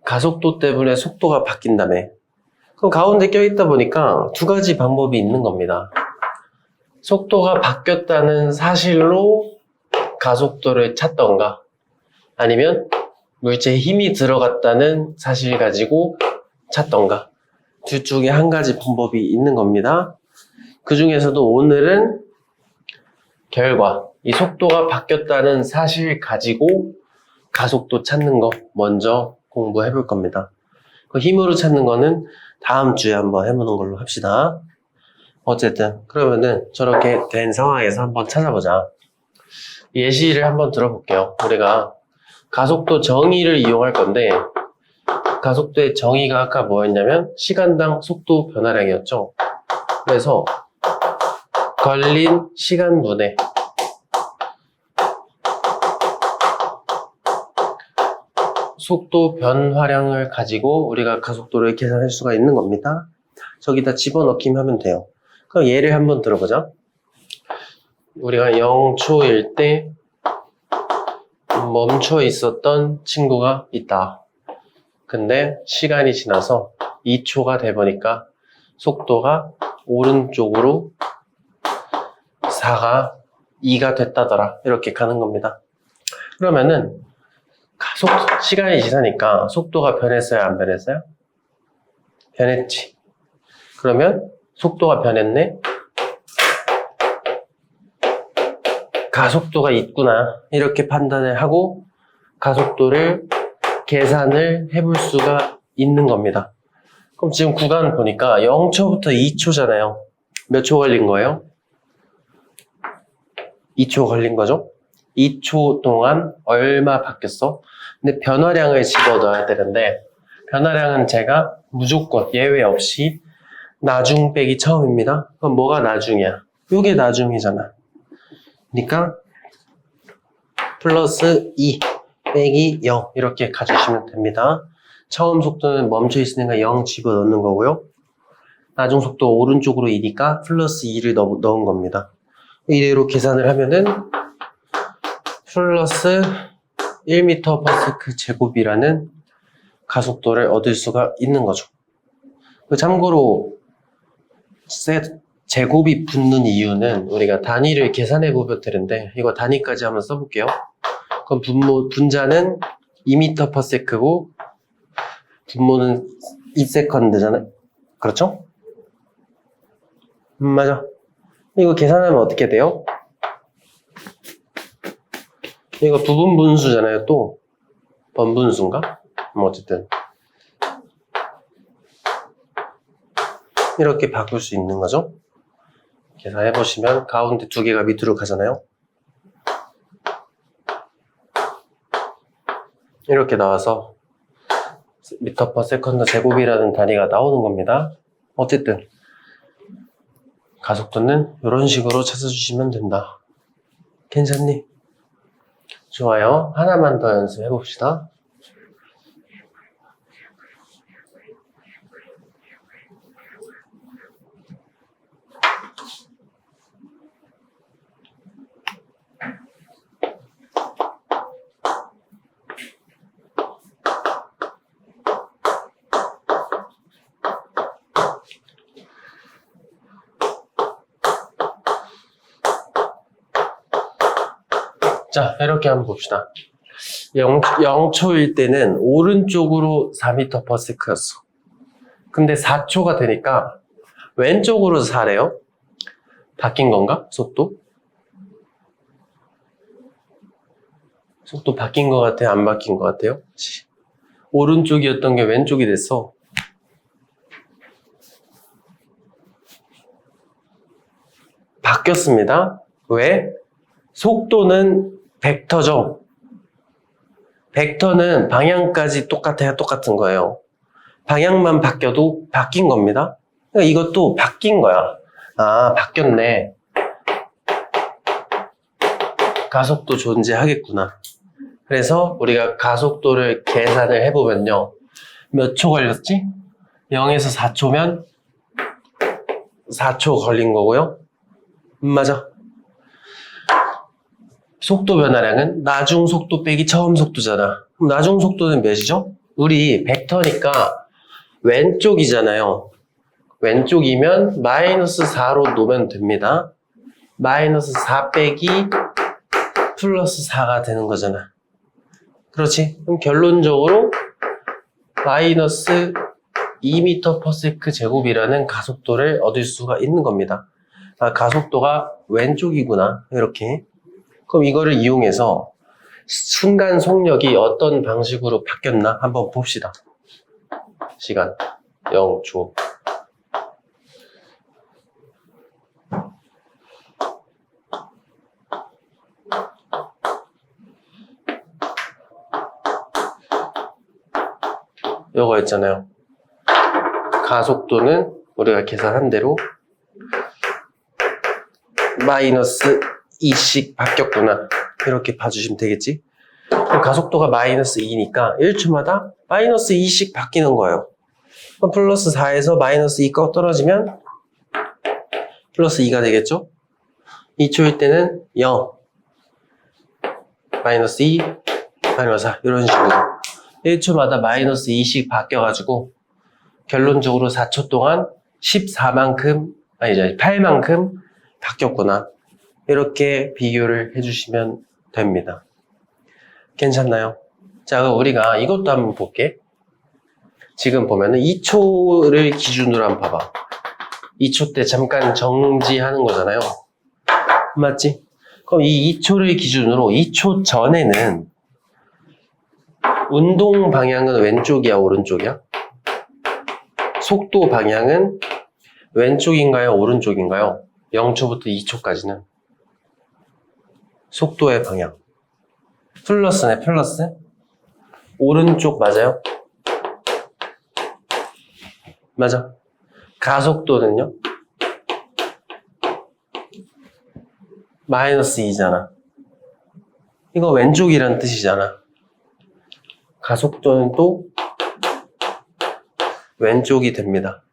가속도 때문에 속도가 바뀐다며. 그럼 가운데 껴있다 보니까 두 가지 방법이 있는 겁니다. 속도가 바뀌었다는 사실로 가속도를 찾던가 아니면 물체에 힘이 들어갔다는 사실 가지고 찾던가 둘 중에 한 가지 방법이 있는 겁니다. 그 중에서도 오늘은 결과, 이 속도가 바뀌었다는 사실 가지고 가속도 찾는 거 먼저 공부해 볼 겁니다. 그 힘으로 찾는 거는 다음 주에 한번 해보는 걸로 합시다. 어쨌든 그러면은 저렇게 된 상황에서 한번 찾아보자. 예시를 한번 들어볼게요. 우리가 가속도 정의를 이용할 건데 가속도의 정의가 아까 뭐였냐면 시간당 속도 변화량이었죠. 그래서 걸린 시간분의 속도 변화량을 가지고 우리가 가속도를 계산할 수가 있는 겁니다. 저기다 집어넣기만 하면 돼요. 그럼 예를 한번 들어보자. 우리가 0초일 때 멈춰 있었던 친구가 있다. 근데 시간이 지나서 2초가 돼보니까 속도가 오른쪽으로 4가 2가 됐다더라. 이렇게 가는 겁니다. 그러면은 시간이 지나니까 속도가 변했어요? 안 변했어요? 변했지. 그러면 속도가 변했네? 가속도가 있구나. 이렇게 판단을 하고 가속도를 계산을 해볼 수가 있는 겁니다. 그럼 지금 구간 보니까 0초부터 2초잖아요. 몇 초 걸린 거예요? 2초 걸린 거죠? 2초 동안 얼마 바뀌었어? 근데 변화량을 집어넣어야 되는데 변화량은 제가 무조건 예외 없이 나중 빼기 처음입니다. 그럼 뭐가 나중이야? 요게 나중이잖아. 그러니까 플러스 2 빼기 0 이렇게 가주시면 됩니다. 처음 속도는 멈춰 있으니까 0 집어넣는 거고요. 나중 속도 오른쪽으로 2니까 플러스 2를 넣은 겁니다. 이대로 계산을 하면은 플러스 1m/s 제곱이라는 가속도를 얻을 수가 있는 거죠. 참고로 제곱이 붙는 이유는 우리가 단위를 계산해 보면 되는데 이거 단위까지 한번 써볼게요. 그럼 분자는 2m/s고 분모는 2s잖아요. 그렇죠? 맞아. 이거 계산하면 어떻게 돼요? 이거 부분 분수잖아요. 또 번분수인가? 뭐 어쨌든 이렇게 바꿀 수 있는 거죠. 계산해 보시면 가운데 두 개가 밑으로 가잖아요. 이렇게 나와서 m/s 제곱이라는 단위가 나오는 겁니다. 어쨌든 가속도는 이런 식으로 찾아주시면 된다. 괜찮니? 좋아요. 하나만 더 연습해 봅시다. 자, 이렇게 한번 봅시다. 0초일 때는 오른쪽으로 4m/s였어. 근데 4초가 되니까 왼쪽으로 4래요. 바뀐 건가? 속도? 속도 바뀐 것 같아요? 안 바뀐 것 같아요? 오른쪽이었던 게 왼쪽이 됐어. 바뀌었습니다. 왜? 속도는 벡터죠. 벡터는 방향까지 똑같아야 똑같은 거예요. 방향만 바뀌어도 바뀐 겁니다. 그러니까 이것도 바뀐 거야. 아, 바뀌었네. 가속도 존재하겠구나. 그래서 우리가 가속도를 계산을 해보면요. 몇 초 걸렸지? 0에서 4초면 4초 걸린 거고요. 맞아. 속도 변화량은 나중 속도 빼기 처음 속도잖아. 그럼 나중 속도는 몇이죠? 우리 벡터니까 왼쪽이잖아요. 왼쪽이면 -4로 놓으면 됩니다. -4 빼기 플러스 4가 되는 거잖아. 그렇지? 그럼 결론적으로 -2m/s 제곱이라는 가속도를 얻을 수가 있는 겁니다. 아, 가속도가 왼쪽이구나. 이렇게. 그럼 이거를 이용해서 순간 속력이 어떤 방식으로 바뀌었나 한번 봅시다. 시간 0초. 요거 있잖아요. 가속도는 우리가 계산한 대로 -2씩 바뀌었구나. 이렇게 봐주시면 되겠지? 가속도가 -2니까 1초마다 -2씩 바뀌는 거예요. 그럼 플러스 4에서 -2가 떨어지면 플러스 2가 되겠죠? 2초일 때는 0, -2, -4 이런 식으로 1초마다 -2씩 바뀌어가지고 결론적으로 4초 동안 14만큼, 아니죠, 8만큼 바뀌었구나. 이렇게 비교를 해주시면 됩니다. 괜찮나요? 자, 그럼 우리가 이것도 한번 볼게. 지금 보면은 2초를 기준으로 한번 봐봐. 2초 때 잠깐 정지하는 거잖아요. 맞지? 그럼 이 2초를 기준으로 2초 전에는 운동 방향은 왼쪽이야, 오른쪽이야? 속도 방향은 왼쪽인가요, 오른쪽인가요? 0초부터 2초까지는 속도의 방향. 플러스네, 플러스. 오른쪽 맞아요? 맞아. 가속도는요? -2잖아. 이거 왼쪽이란 뜻이잖아. 가속도는 또 왼쪽이 됩니다.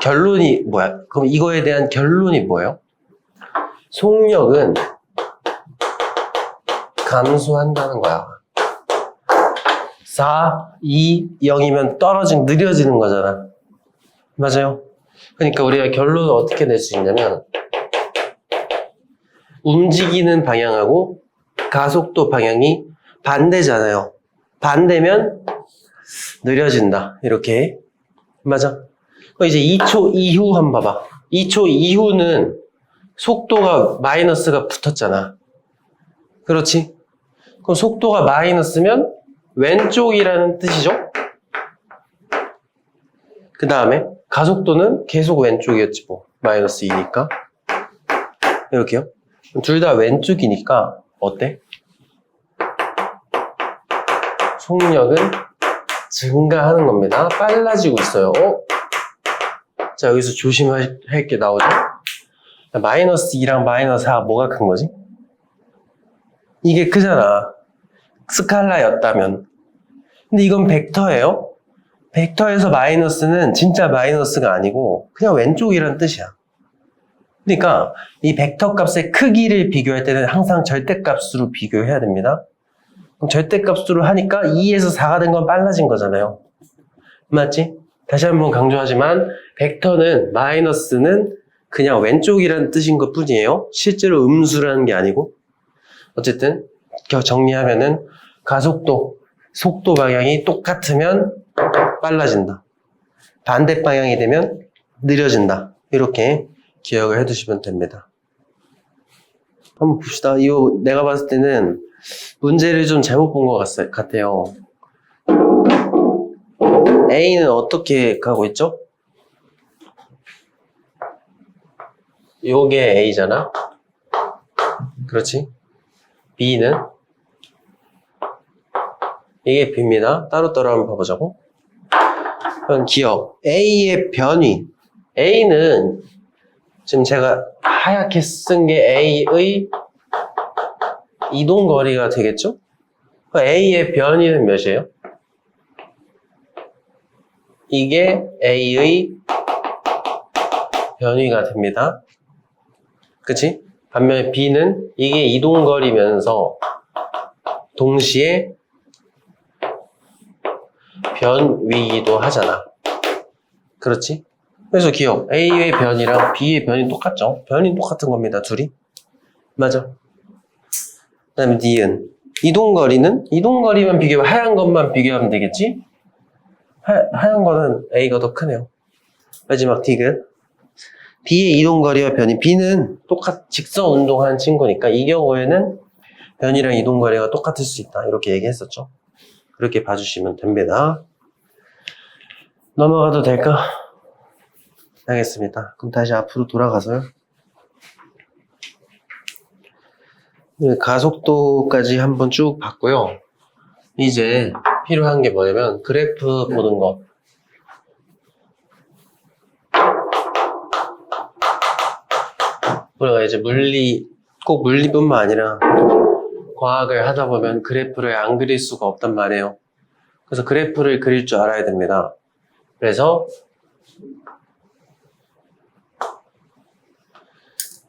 결론이 뭐야? 그럼 이거에 대한 결론이 뭐예요? 속력은 감소한다는 거야. 4, 2, 0이면 느려지는 거잖아. 맞아요? 그러니까 우리가 결론을 어떻게 낼 수 있냐면 움직이는 방향하고 가속도 방향이 반대잖아요. 반대면 느려진다. 이렇게. 맞아? 이제 2초 이후 한번 봐봐. 2초 이후는 속도가 마이너스가 붙었잖아. 그렇지? 그럼 속도가 마이너스면 왼쪽이라는 뜻이죠? 그 다음에 가속도는 계속 왼쪽이었지 뭐. -2니까. 이렇게요. 둘 다 왼쪽이니까 어때? 속력은 증가하는 겁니다. 빨라지고 있어요. 자, 여기서 조심할 게 나오죠? -2랑 -4가 뭐가 큰 거지? 이게 크잖아. 스칼라였다면. 근데 이건 벡터예요. 벡터에서 마이너스는 진짜 마이너스가 아니고 그냥 왼쪽이라는 뜻이야. 그러니까 이 벡터 값의 크기를 비교할 때는 항상 절대값으로 비교해야 됩니다. 그럼 절대값으로 하니까 2에서 4가 된 건 빨라진 거잖아요. 맞지? 다시 한번 강조하지만 벡터는 마이너스는 그냥 왼쪽이라는 뜻인 것 뿐이에요. 실제로 음수라는 게 아니고. 어쨌든 정리하면은 가속도, 속도 방향이 똑같으면 빨라진다. 반대 방향이 되면 느려진다. 이렇게 기억을 해두시면 됩니다. 한번 봅시다. 이거 내가 봤을 때는 문제를 좀 잘못 본 것 같아요. A는 어떻게 가고 있죠? 요게 A잖아. 그렇지? B는? 이게 B입니다. 따로따로 한번 봐보자고. 그럼 기억. A의 변위. A는 지금 제가 하얗게 쓴 게 A의 이동거리가 되겠죠? A의 변위는 몇이에요? 이게 A의 변위가 됩니다. 그치? 반면에 B는 이게 이동거리면서 동시에 변위이기도 하잖아. 그렇지? 그래서 기억. A의 변이랑 B의 변이 똑같죠? 변이 똑같은 겁니다, 둘이. 맞아. 그 다음에 D은 이동거리는? 이동거리만 비교하면 하얀 것만 비교하면 되겠지? 하얀 거는 A가 더 크네요. 마지막 D는 B의 이동거리와 변이. B는 직선 운동하는 친구니까 이 경우에는 변이랑 이동거리가 똑같을 수 있다. 이렇게 얘기했었죠. 그렇게 봐주시면 됩니다. 넘어가도 될까? 알겠습니다. 그럼 다시 앞으로 돌아가서요. 가속도까지 한번 쭉 봤고요. 이제 필요한 게 뭐냐면 그래프 보는 거. 우리가 이제 꼭 물리뿐만 아니라 과학을 하다 보면 그래프를 안 그릴 수가 없단 말이에요. 그래서 그래프를 그릴 줄 알아야 됩니다. 그래서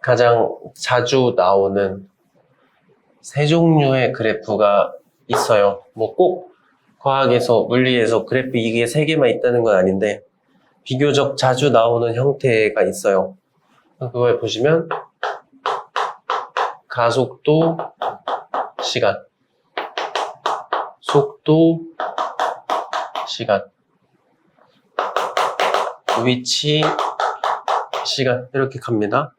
가장 자주 나오는 세 종류의 그래프가 있어요. 뭐 꼭 과학에서, 물리에서 그래프 이게 세 개만 있다는 건 아닌데 비교적 자주 나오는 형태가 있어요. 그걸 보시면 가속도, 시간, 속도, 시간, 위치, 시간 이렇게 갑니다.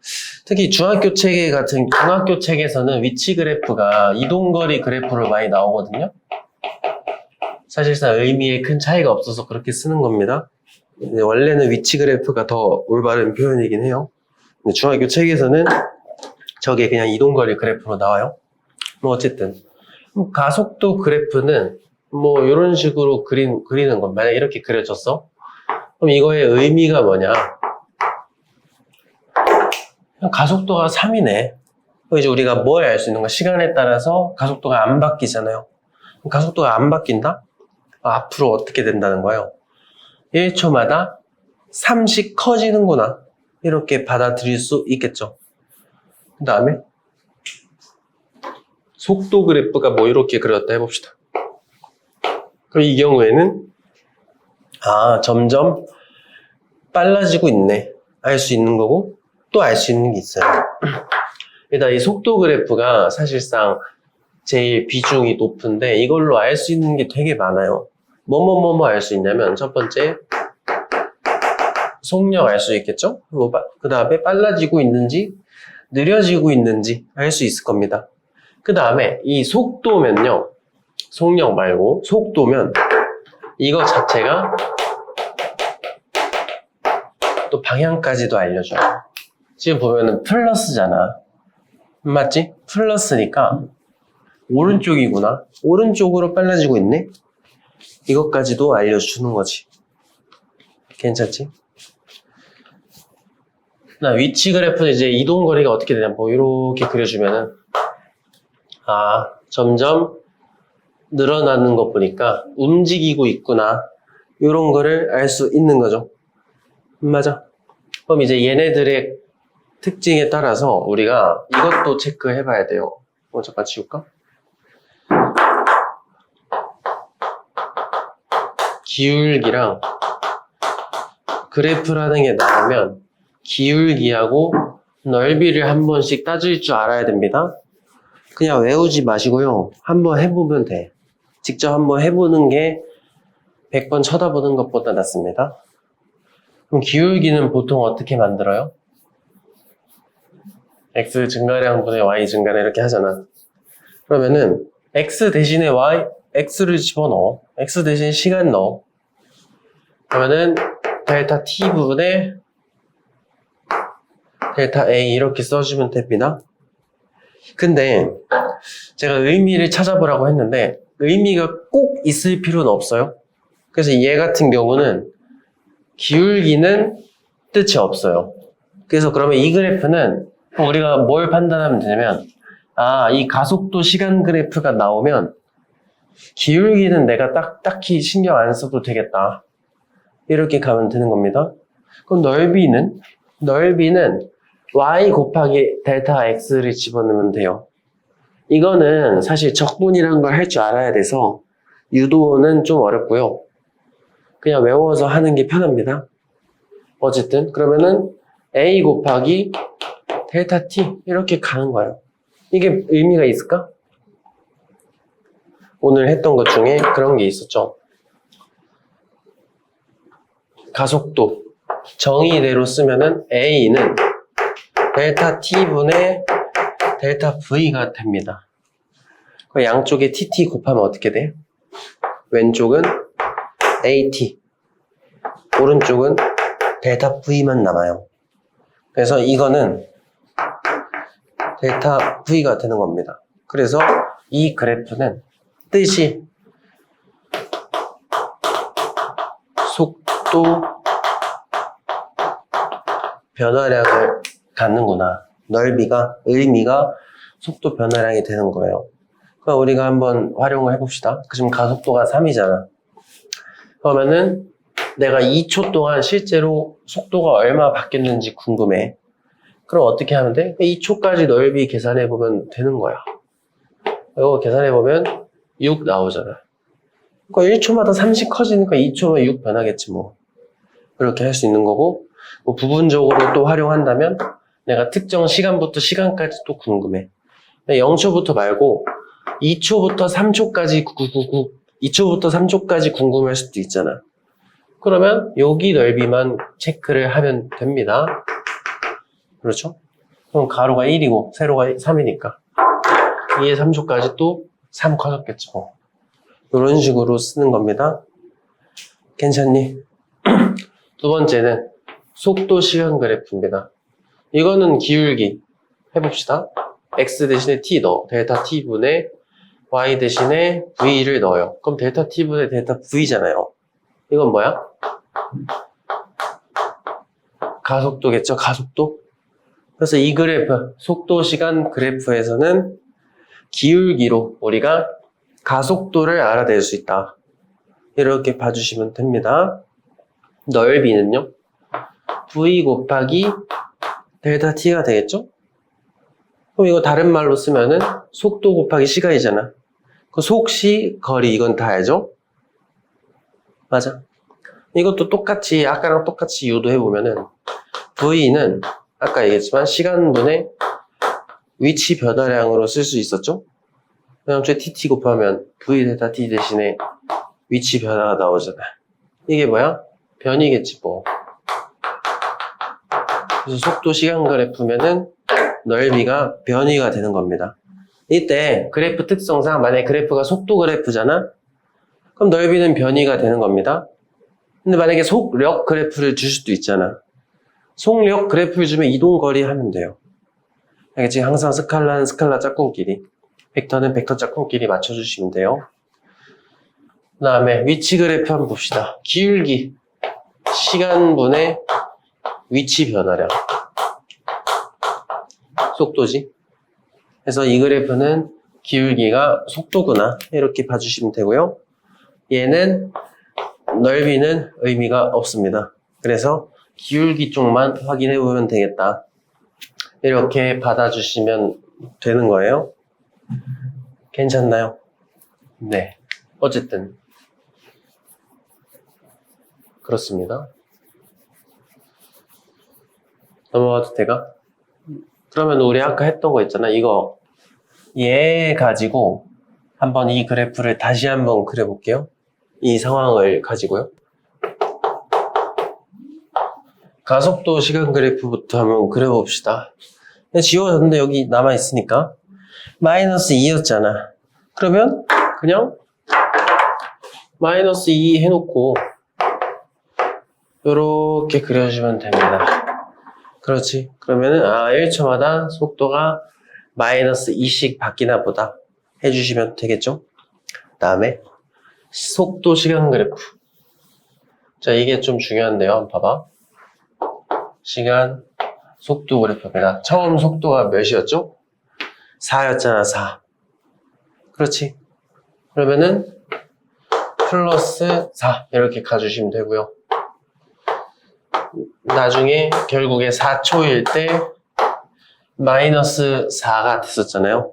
특히 중학교 책에서는 위치 그래프가 이동거리 그래프로 많이 나오거든요. 사실상 의미에 큰 차이가 없어서 그렇게 쓰는 겁니다. 원래는 위치 그래프가 더 올바른 표현이긴 해요. 근데 중학교 책에서는 저게 그냥 이동거리 그래프로 나와요. 뭐 어쨌든 가속도 그래프는 뭐 이런 식으로 그리는 건 만약 이렇게 그려졌어? 그럼 이거의 의미가 뭐냐? 가속도가 3이네. 이제 우리가 뭘 알 수 있는 거야? 시간에 따라서 가속도가 안 바뀌잖아요. 가속도가 안 바뀐다? 앞으로 어떻게 된다는 거예요? 1초마다 3씩 커지는구나. 이렇게 받아들일 수 있겠죠. 그 다음에 속도 그래프가 뭐 이렇게 그렸다 해봅시다. 그럼 이 경우에는 점점 빨라지고 있네. 알 수 있는 거고 또 알 수 있는 게 있어요. 일단 이 속도 그래프가 사실상 제일 비중이 높은데 이걸로 알 수 있는 게 되게 많아요. 뭐뭐 알 수 있냐면 첫 번째 속력 알 수 있겠죠? 그 다음에 빨라지고 있는지 느려지고 있는지 알 수 있을 겁니다. 그 다음에 이 속도면요, 속력 말고 속도면 이거 자체가 또 방향까지도 알려줘요. 지금 보면은 플러스잖아. 맞지? 플러스니까 오른쪽이구나. 오른쪽으로 빨라지고 있네. 이것까지도 알려주는 거지. 괜찮지? 위치 그래프는 이제 이동거리가 어떻게 되냐, 뭐 이렇게 그려주면은 점점 늘어나는 거 보니까 움직이고 있구나, 이런 거를 알 수 있는 거죠. 맞아. 그럼 이제 얘네들의 특징에 따라서 우리가 이것도 체크해 봐야 돼요. 잠깐 지울까? 기울기랑 그래프라는 게 나오면 기울기하고 넓이를 한 번씩 따질 줄 알아야 됩니다. 그냥 외우지 마시고요. 한번 해보면 돼. 직접 한번 해보는 게 100번 쳐다보는 것보다 낫습니다. 그럼 기울기는 보통 어떻게 만들어요? x 증가량 분의 y 증가량 이렇게 하잖아. 그러면은 x 대신에 y, x를 집어넣어. x 대신 시간 넣어. 그러면은 델타 t 부분에 델타 a 이렇게 써주면 됩니다. 근데 제가 의미를 찾아보라고 했는데 의미가 꼭 있을 필요는 없어요. 그래서 얘 같은 경우는 기울기는 뜻이 없어요. 그래서 그러면 이 그래프는 우리가 뭘 판단하면 되냐면 이 가속도 시간 그래프가 나오면 기울기는 내가 딱히 신경 안 써도 되겠다. 이렇게 가면 되는 겁니다. 그럼 넓이는 y 곱하기 델타 x를 집어넣으면 돼요. 이거는 사실 적분이라는 걸 할 줄 알아야 돼서 유도는 좀 어렵고요. 그냥 외워서 하는 게 편합니다. 어쨌든 그러면은 a 곱하기 델타 t 이렇게 가는 거예요. 이게 의미가 있을까? 오늘 했던 것 중에 그런 게 있었죠. 가속도 정의대로 쓰면은 a는 델타 t분의 델타 v가 됩니다. 양쪽에 tt 곱하면 어떻게 돼? 왼쪽은 at, 오른쪽은 델타 v만 남아요. 그래서 이거는 델타 v가 되는 겁니다. 그래서 이 그래프는 뜻이 속도 변화량을 갖는구나. 넓이가, 의미가 속도 변화량이 되는 거예요. 그럼 우리가 한번 활용을 해봅시다. 지금 가속도가 3이잖아. 그러면은 내가 2초 동안 실제로 속도가 얼마 바뀌었는지 궁금해. 그럼 어떻게 하면 돼? 2초까지 넓이 계산해보면 되는 거야. 이거 계산해보면 6 나오잖아. 그러니까 1초마다 30 커지니까 2초면 6 변하겠지 뭐. 그렇게 할 수 있는 거고, 뭐 부분적으로 또 활용한다면 내가 특정 시간부터 시간까지 또 궁금해. 0초부터 말고 2초부터 3초까지 2초부터 3초까지 궁금할 수도 있잖아. 그러면 여기 넓이만 체크를 하면 됩니다. 그렇죠? 그럼 가로가 1이고 세로가 3이니까 2에 3초까지 또 3 커졌겠죠. 이런 식으로 쓰는 겁니다. 괜찮니? 두 번째는 속도 시간 그래프입니다. 이거는 기울기 해봅시다. x 대신에 t 넣어. 델타 t분의 y 대신에 v를 넣어요. 그럼 델타 t분의 델타 v잖아요. 이건 뭐야? 가속도겠죠? 가속도? 그래서 이 그래프, 속도 시간 그래프에서는 기울기로 우리가 가속도를 알아낼 수 있다. 이렇게 봐주시면 됩니다. 넓이는요? v 곱하기 델타 t가 되겠죠? 그럼 이거 다른 말로 쓰면은 속도 곱하기 시간이잖아. 그 속시, 거리 이건 다 알죠? 맞아. 이것도 똑같이 아까랑 똑같이 유도해보면은 v는 아까 얘기했지만 시간분의 위치 변화량으로 쓸 수 있었죠? 그냥 저 tt 곱하면 v 델타 t 대신에 위치 변화가 나오잖아. 이게 뭐야? 변이겠지 뭐. 그래서 속도 시간 그래프면은 넓이가 변이가 되는 겁니다. 이때 그래프 특성상 만약에 그래프가 속도 그래프잖아? 그럼 넓이는 변이가 되는 겁니다. 근데 만약에 속력 그래프를 줄 수도 있잖아. 속력 그래프를 주면 이동거리 하면 돼요. 알겠지? 항상 스칼라는 스칼라 짝꿍끼리, 벡터는 벡터 짝꿍끼리 맞춰주시면 돼요. 그 다음에 위치 그래프 한번 봅시다. 기울기, 시간분의 위치 변화량, 속도지. 그래서 이 그래프는 기울기가 속도구나 이렇게 봐주시면 되고요. 얘는 넓이는 의미가 없습니다. 그래서 기울기 쪽만 확인해 보면 되겠다. 이렇게 받아주시면 되는 거예요. 괜찮나요? 네. 어쨌든 그렇습니다. 넘어가도 돼가? 그러면 우리 아까 했던 거 있잖아. 이거 얘 가지고 한번 이 그래프를 다시 한번 그려볼게요. 이 상황을 가지고요. 가속도 시간 그래프부터 한번 그려봅시다. 지워졌는데 여기 남아있으니까 마이너스 2였잖아. 그러면 그냥 마이너스 2 해놓고 이렇게 그려주면 됩니다. 그렇지. 그러면은 1초마다 속도가 마이너스 2씩 바뀌나 보다 해주시면 되겠죠. 그 다음에 속도 시간 그래프. 자, 이게 좀 중요한데요. 한번 봐봐. 시간 속도 그래프입니다. 처음 속도가 몇이었죠? 4였잖아. 4. 그렇지. 그러면은 플러스 4 이렇게 가주시면 되고요. 나중에 결국에 4초일 때 마이너스 4가 됐었잖아요.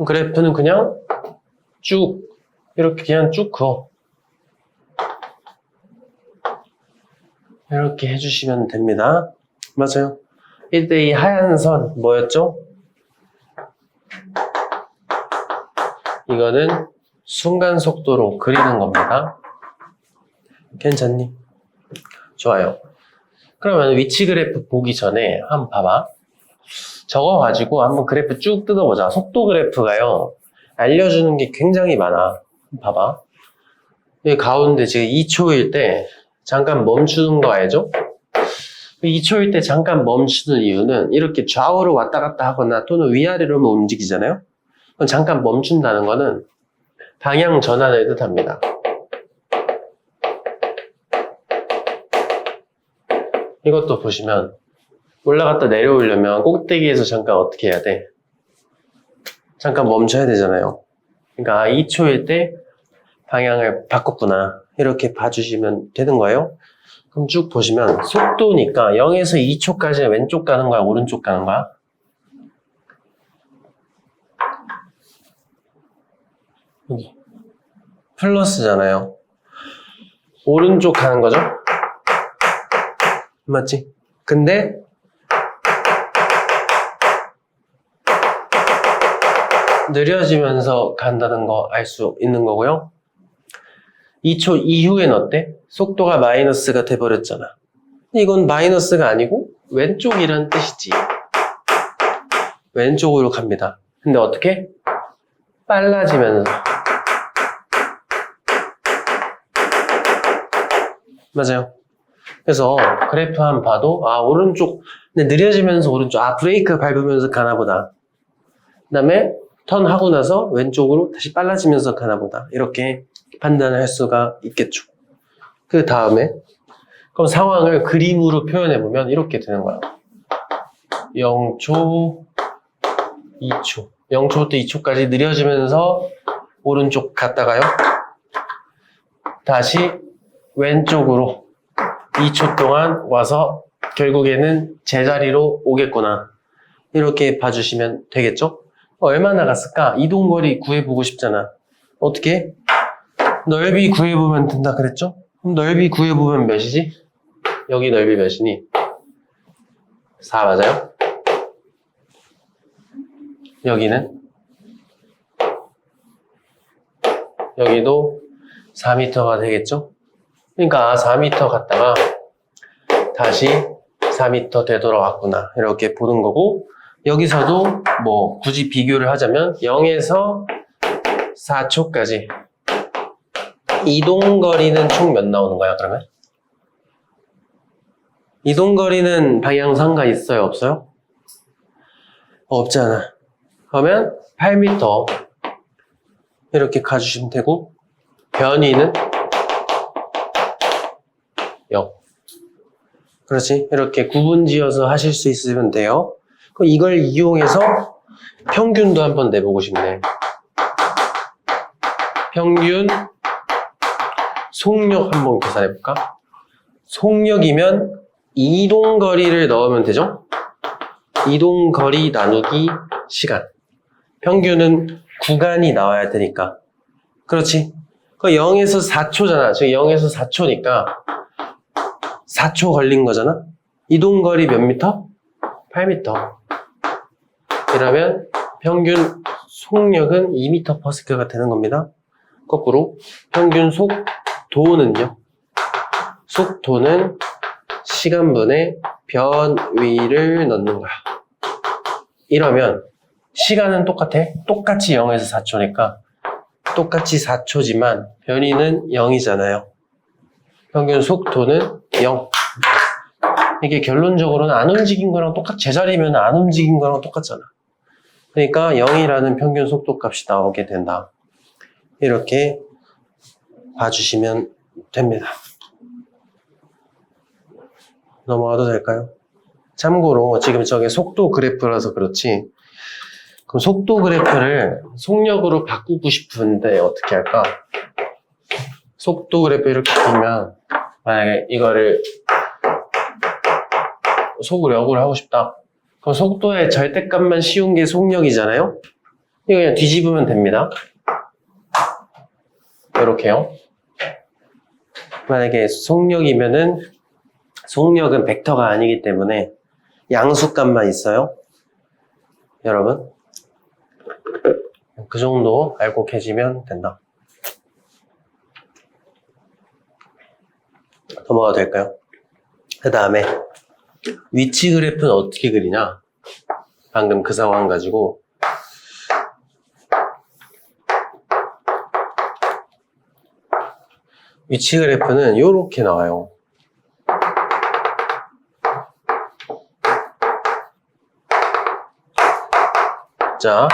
그래프는 그냥 쭉 이렇게 그냥 쭉 그어. 이렇게 해주시면 됩니다. 맞아요. 이때 이 하얀 선 뭐였죠? 이거는 순간 속도로 그리는 겁니다. 괜찮니? 좋아요. 그러면 위치 그래프 보기 전에 한번 봐봐. 저거 가지고 한번 그래프 쭉 뜯어보자. 속도 그래프가요, 알려주는 게 굉장히 많아. 봐봐. 여기 가운데 지금 2초일 때 잠깐 멈추는 거 알죠? 2초일 때 잠깐 멈추는 이유는 이렇게 좌우로 왔다 갔다 하거나 또는 위아래로만 움직이잖아요? 그럼 잠깐 멈춘다는 거는 방향 전환을 뜻합니다. 이것도 보시면 올라갔다 내려오려면 꼭대기에서 잠깐 어떻게 해야 돼? 잠깐 멈춰야 되잖아요. 그러니까 2초일 때 방향을 바꿨구나. 이렇게 봐주시면 되는 거예요. 그럼 쭉 보시면 속도니까 0에서 2초까지 왼쪽 가는 거야? 오른쪽 가는 거야? 여기 플러스잖아요. 오른쪽 가는 거죠? 맞지? 근데 느려지면서 간다는 거 알 수 있는 거고요. 2초 이후엔 어때? 속도가 마이너스가 돼버렸잖아. 이건 마이너스가 아니고 왼쪽이란 뜻이지. 왼쪽으로 갑니다. 근데 어떻게? 빨라지면서. 맞아요. 그래서 그래프 한번 봐도 오른쪽, 근데 느려지면서 오른쪽, 브레이크 밟으면서 가나 보다. 그 다음에 턴하고 나서 왼쪽으로 다시 빨라지면서 가나 보다. 이렇게 판단을 할 수가 있겠죠. 그 다음에 그럼 상황을 그림으로 표현해보면 이렇게 되는 거야. 0초, 2초. 0초부터 2초까지 느려지면서 오른쪽 갔다가요. 다시 왼쪽으로 2초 동안 와서 결국에는 제자리로 오겠구나. 이렇게 봐주시면 되겠죠? 얼마나 갔을까? 이동거리 구해보고 싶잖아. 어떻게? 넓이 구해보면 된다 그랬죠? 그럼 넓이 구해보면 몇이지? 여기 넓이 몇이니? 4 맞아요? 여기는? 여기도 4m가 되겠죠? 그러니까 4m 갔다가 다시 4m 되돌아왔구나. 이렇게 보는 거고, 여기서도 뭐 굳이 비교를 하자면 0에서 4초까지 이동거리는 총 몇 나오는 거야, 그러면? 이동거리는 방향상가 있어요, 없어요? 없잖아. 그러면 8m 이렇게 가주시면 되고, 변위는 0. 그렇지? 이렇게 구분지어서 하실 수 있으면 돼요. 그럼 이걸 이용해서 평균도 한번 내보고 싶네. 평균 속력 한번 계산해볼까? 속력이면 이동거리를 넣으면 되죠? 이동거리 나누기 시간. 평균은 구간이 나와야 되니까. 그렇지? 그 0에서 4초잖아. 지금 0에서 4초니까 4초 걸린 거잖아? 이동거리 몇 미터? 8미터. 그러면 평균 속력은 2m/s가 되는 겁니다. 거꾸로 평균 속도는요. 속도는 시간분의 변위를 넣는 거야. 이러면 시간은 똑같아. 똑같이 0에서 4초니까 똑같이 4초지만 변위는 0이잖아요. 평균 속도는 0. 이게 결론적으로는 안 움직인 거랑 제자리면 안 움직인 거랑 똑같잖아. 그러니까 0이라는 평균 속도 값이 나오게 된다. 이렇게 봐주시면 됩니다. 넘어가도 될까요? 참고로 지금 저게 속도 그래프라서 그렇지, 그럼 속도 그래프를 속력으로 바꾸고 싶은데 어떻게 할까? 속도 그래프 이렇게 보면, 만약에 이거를 속력으로 하고 싶다. 그럼 속도의 절대값만 씌운 게 속력이잖아요? 이거 그냥 뒤집으면 됩니다. 이렇게요. 만약에 속력이면은, 속력은 벡터가 아니기 때문에 양수값만 있어요. 여러분, 그 정도 알고 계시면 된다. 넘어가도 될까요? 그 다음에 위치 그래프는 어떻게 그리냐? 방금 그 상황 가지고 위치 그래프는 이렇게 나와요. 자,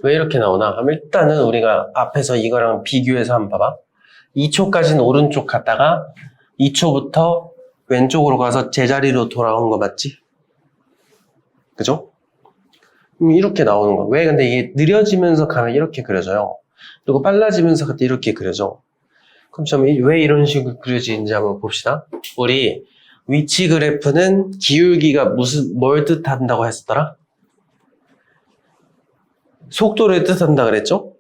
왜 이렇게 나오나? 그럼 일단은 우리가 앞에서 이거랑 비교해서 한번 봐봐. 2초까지는 오른쪽 갔다가 2초부터 왼쪽으로 가서 제자리로 돌아온 거 맞지? 그죠? 이렇게 나오는 거. 왜? 근데 이게 느려지면서 가면 이렇게 그려져요. 그리고 빨라지면서 갈 때 이렇게 그려져. 그럼 좀 왜 이런 식으로 그려지는지 한번 봅시다. 우리 위치 그래프는 기울기가 뭘 뜻한다고 했었더라? 속도를 뜻한다 그랬죠?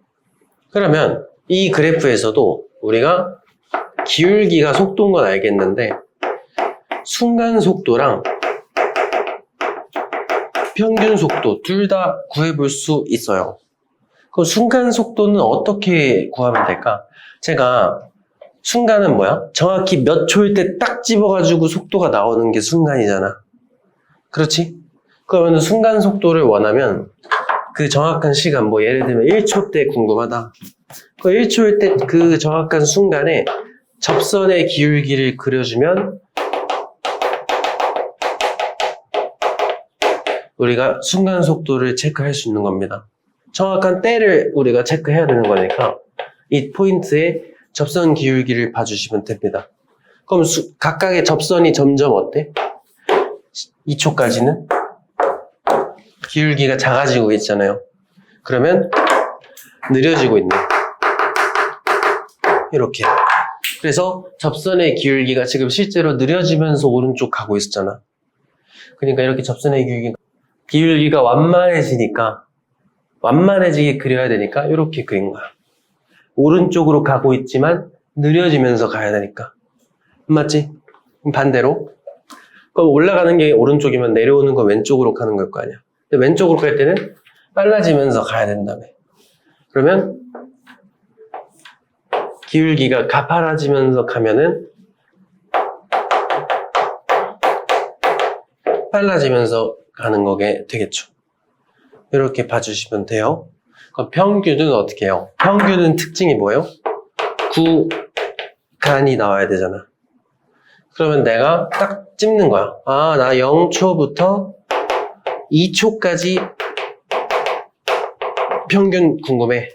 그러면 이 그래프에서도 우리가 기울기가 속도인 건 알겠는데 순간 속도랑 평균 속도 둘 다 구해볼 수 있어요. 그럼 순간 속도는 어떻게 구하면 될까? 제가 순간은 뭐야? 정확히 몇 초일 때 딱 집어가지고 속도가 나오는 게 순간이잖아. 그렇지? 그러면 순간 속도를 원하면 그 정확한 시간, 뭐 예를 들면 1초 때 궁금하다. 그 1초일 때 그 정확한 순간에 접선의 기울기를 그려주면 우리가 순간 속도를 체크할 수 있는 겁니다. 정확한 때를 우리가 체크해야 되는 거니까 이 포인트에 접선 기울기를 봐주시면 됩니다. 그럼 각각의 접선이 점점 어때? 2초까지는 기울기가 작아지고 있잖아요. 그러면 느려지고 있네. 이렇게. 그래서 접선의 기울기가 지금 실제로 느려지면서 오른쪽 가고 있었잖아. 그러니까 이렇게 접선의 기울기가 완만해지게 그려야 되니까 이렇게 그린 거야. 오른쪽으로 가고 있지만 느려지면서 가야 되니까. 맞지? 반대로. 그럼 올라가는 게 오른쪽이면 내려오는 건 왼쪽으로 가는 걸 거 아니야. 근데 왼쪽으로 갈 때는 빨라지면서 가야 된다며. 그러면 기울기가 가파라지면서 가면은 빨라지면서 가는 거게 되겠죠. 이렇게 봐주시면 돼요. 그럼 평균은 어떻게 해요? 평균은 특징이 뭐예요? 구간이 나와야 되잖아. 그러면 내가 딱 찝는 거야. 아, 나 0초부터 2초까지 평균 궁금해.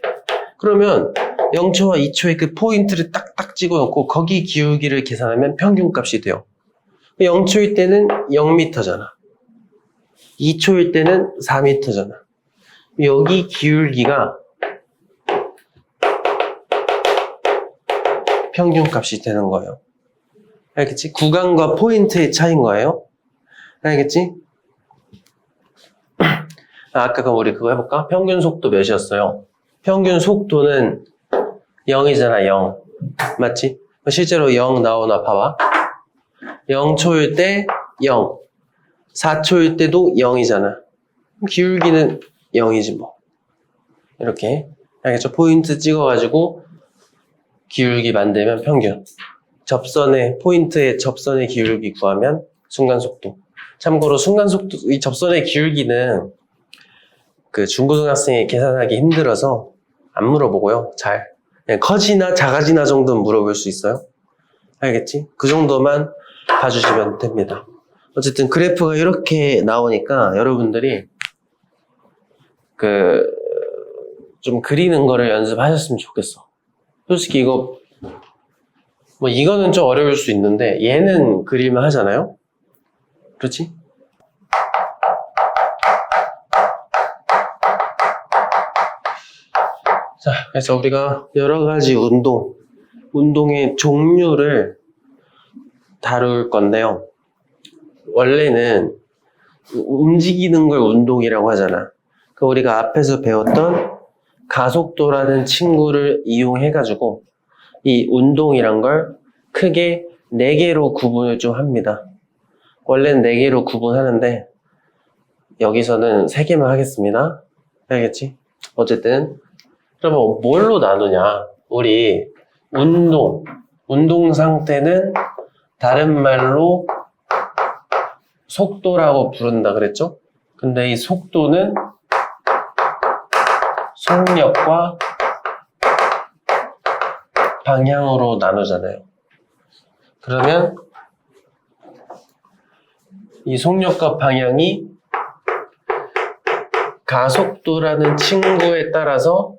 그러면 0초와 2초의 그 포인트를 딱딱 찍어놓고 거기 기울기를 계산하면 평균 값이 돼요. 0초일 때는 0m잖아. 2초일 때는 4m잖아. 여기 기울기가 평균 값이 되는 거예요. 알겠지? 구간과 포인트의 차이인 거예요. 알겠지? 아까 그럼 우리 그거 해볼까? 평균 속도 몇이었어요? 평균 속도는 0이잖아, 0. 맞지? 실제로 0 나오나 봐봐. 0초일 때 0. 4초일 때도 0이잖아. 기울기는 0이지 뭐. 이렇게. 알겠죠? 포인트 찍어가지고 기울기 만들면 평균. 포인트의 접선의 기울기 구하면 순간속도. 참고로 순간속도, 이 접선의 기울기는 그 중고등학생이 계산하기 힘들어서 안 물어보고요. 그냥 커지나 작아지나 정도는 물어볼 수 있어요. 알겠지? 그 정도만 봐주시면 됩니다. 어쨌든 그래프가 이렇게 나오니까 여러분들이 좀 그리는 거를 연습하셨으면 좋겠어. 솔직히 이거는 좀 어려울 수 있는데 얘는 그릴만 하잖아요? 그렇지? 자, 그래서 우리가 여러 가지 운동의 종류를 다룰 건데요. 원래는 움직이는 걸 운동이라고 하잖아. 우리가 앞에서 배웠던 가속도라는 친구를 이용해가지고 이 운동이란 걸 크게 4개로 구분을 좀 합니다. 원래는 4개로 구분하는데 여기서는 3개만 하겠습니다. 알겠지? 어쨌든 그러면 뭘로 나누냐? 우리 운동 상태는 다른 말로 속도라고 부른다 그랬죠? 근데 이 속도는 속력과 방향으로 나누잖아요. 그러면 이 속력과 방향이 가속도라는 친구에 따라서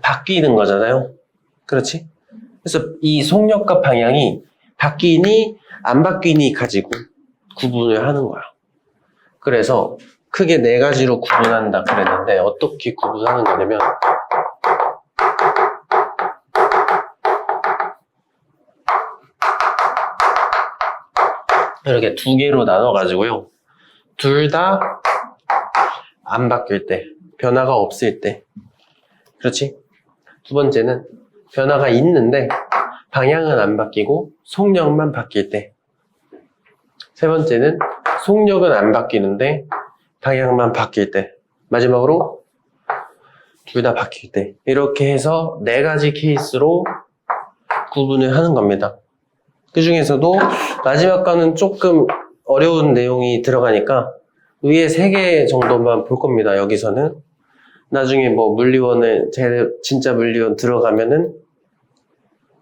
바뀌는 거잖아요. 그렇지? 그래서 이 속력과 방향이 바뀌니 안 바뀌니 가지고 구분을 하는 거야. 그래서 크게 4가지로 구분한다 그랬는데 어떻게 구분하는 거냐면 이렇게 2개로 나눠가지고요. 둘 다 안 바뀔 때, 변화가 없을 때. 그렇지? 두 번째는 변화가 있는데 방향은 안 바뀌고 속력만 바뀔 때. 세 번째는 속력은 안 바뀌는데 방향만 바뀔 때. 마지막으로 둘 다 바뀔 때. 이렇게 해서 4가지 케이스로 구분을 하는 겁니다. 그 중에서도 마지막 거는 조금 어려운 내용이 들어가니까 위에 3개 정도만 볼 겁니다. 여기서는. 나중에 물리원을 진짜 물리원 들어가면은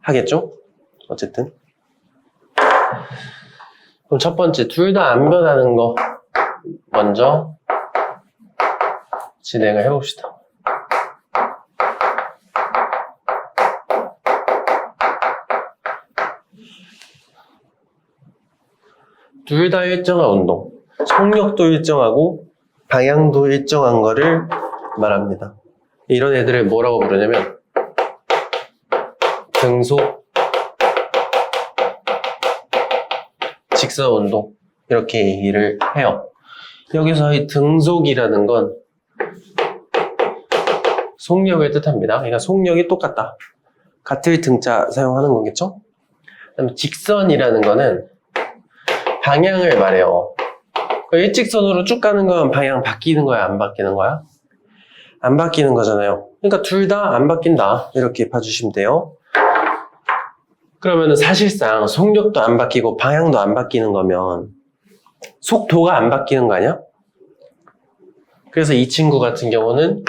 하겠죠? 어쨌든. 그럼 첫 번째, 둘 다 안 변하는 거 먼저 진행을 해봅시다. 둘 다 일정한 운동, 속력도 일정하고 방향도 일정한 거를 말합니다. 이런 애들을 뭐라고 부르냐면 등속 직선 운동 이렇게 얘기를 해요. 여기서 이 등속이라는 건 속력을 뜻합니다. 그러니까 속력이 똑같다. 같을 등자 사용하는 거겠죠? 그다음에 직선이라는 거는 방향을 말해요. 일직선으로 쭉 가는 건 방향 바뀌는 거야, 안 바뀌는 거야? 안 바뀌는 거잖아요. 그러니까 둘 다 안 바뀐다. 이렇게 봐주시면 돼요. 그러면 사실상 속력도 안 바뀌고 방향도 안 바뀌는 거면 속도가 안 바뀌는 거 아니야? 그래서 이 친구 같은 경우는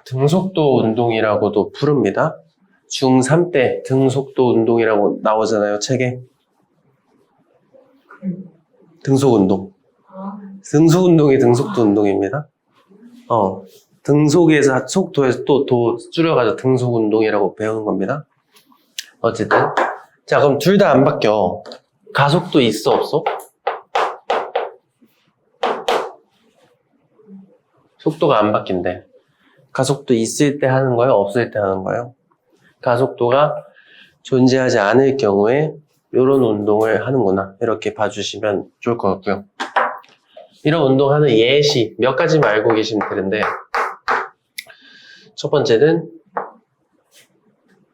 등속도 운동이라고도 부릅니다. 중3 때 등속도 운동이라고 나오잖아요, 책에. 등속 운동. 등속 운동이 등속도 운동입니다. 등속에서 속도에서 또 도 줄여가지고 등속 운동이라고 배우는 겁니다. 어쨌든. 자, 그럼 둘 다 안 바뀌어. 가속도 있어, 없어? 속도가 안 바뀐대. 가속도 있을 때 하는 거예요? 없을 때 하는 거예요? 가속도가 존재하지 않을 경우에 이런 운동을 하는구나. 이렇게 봐주시면 좋을 것 같고요. 이런 운동하는 예시 몇 가지만 알고 계시면 되는데 첫 번째는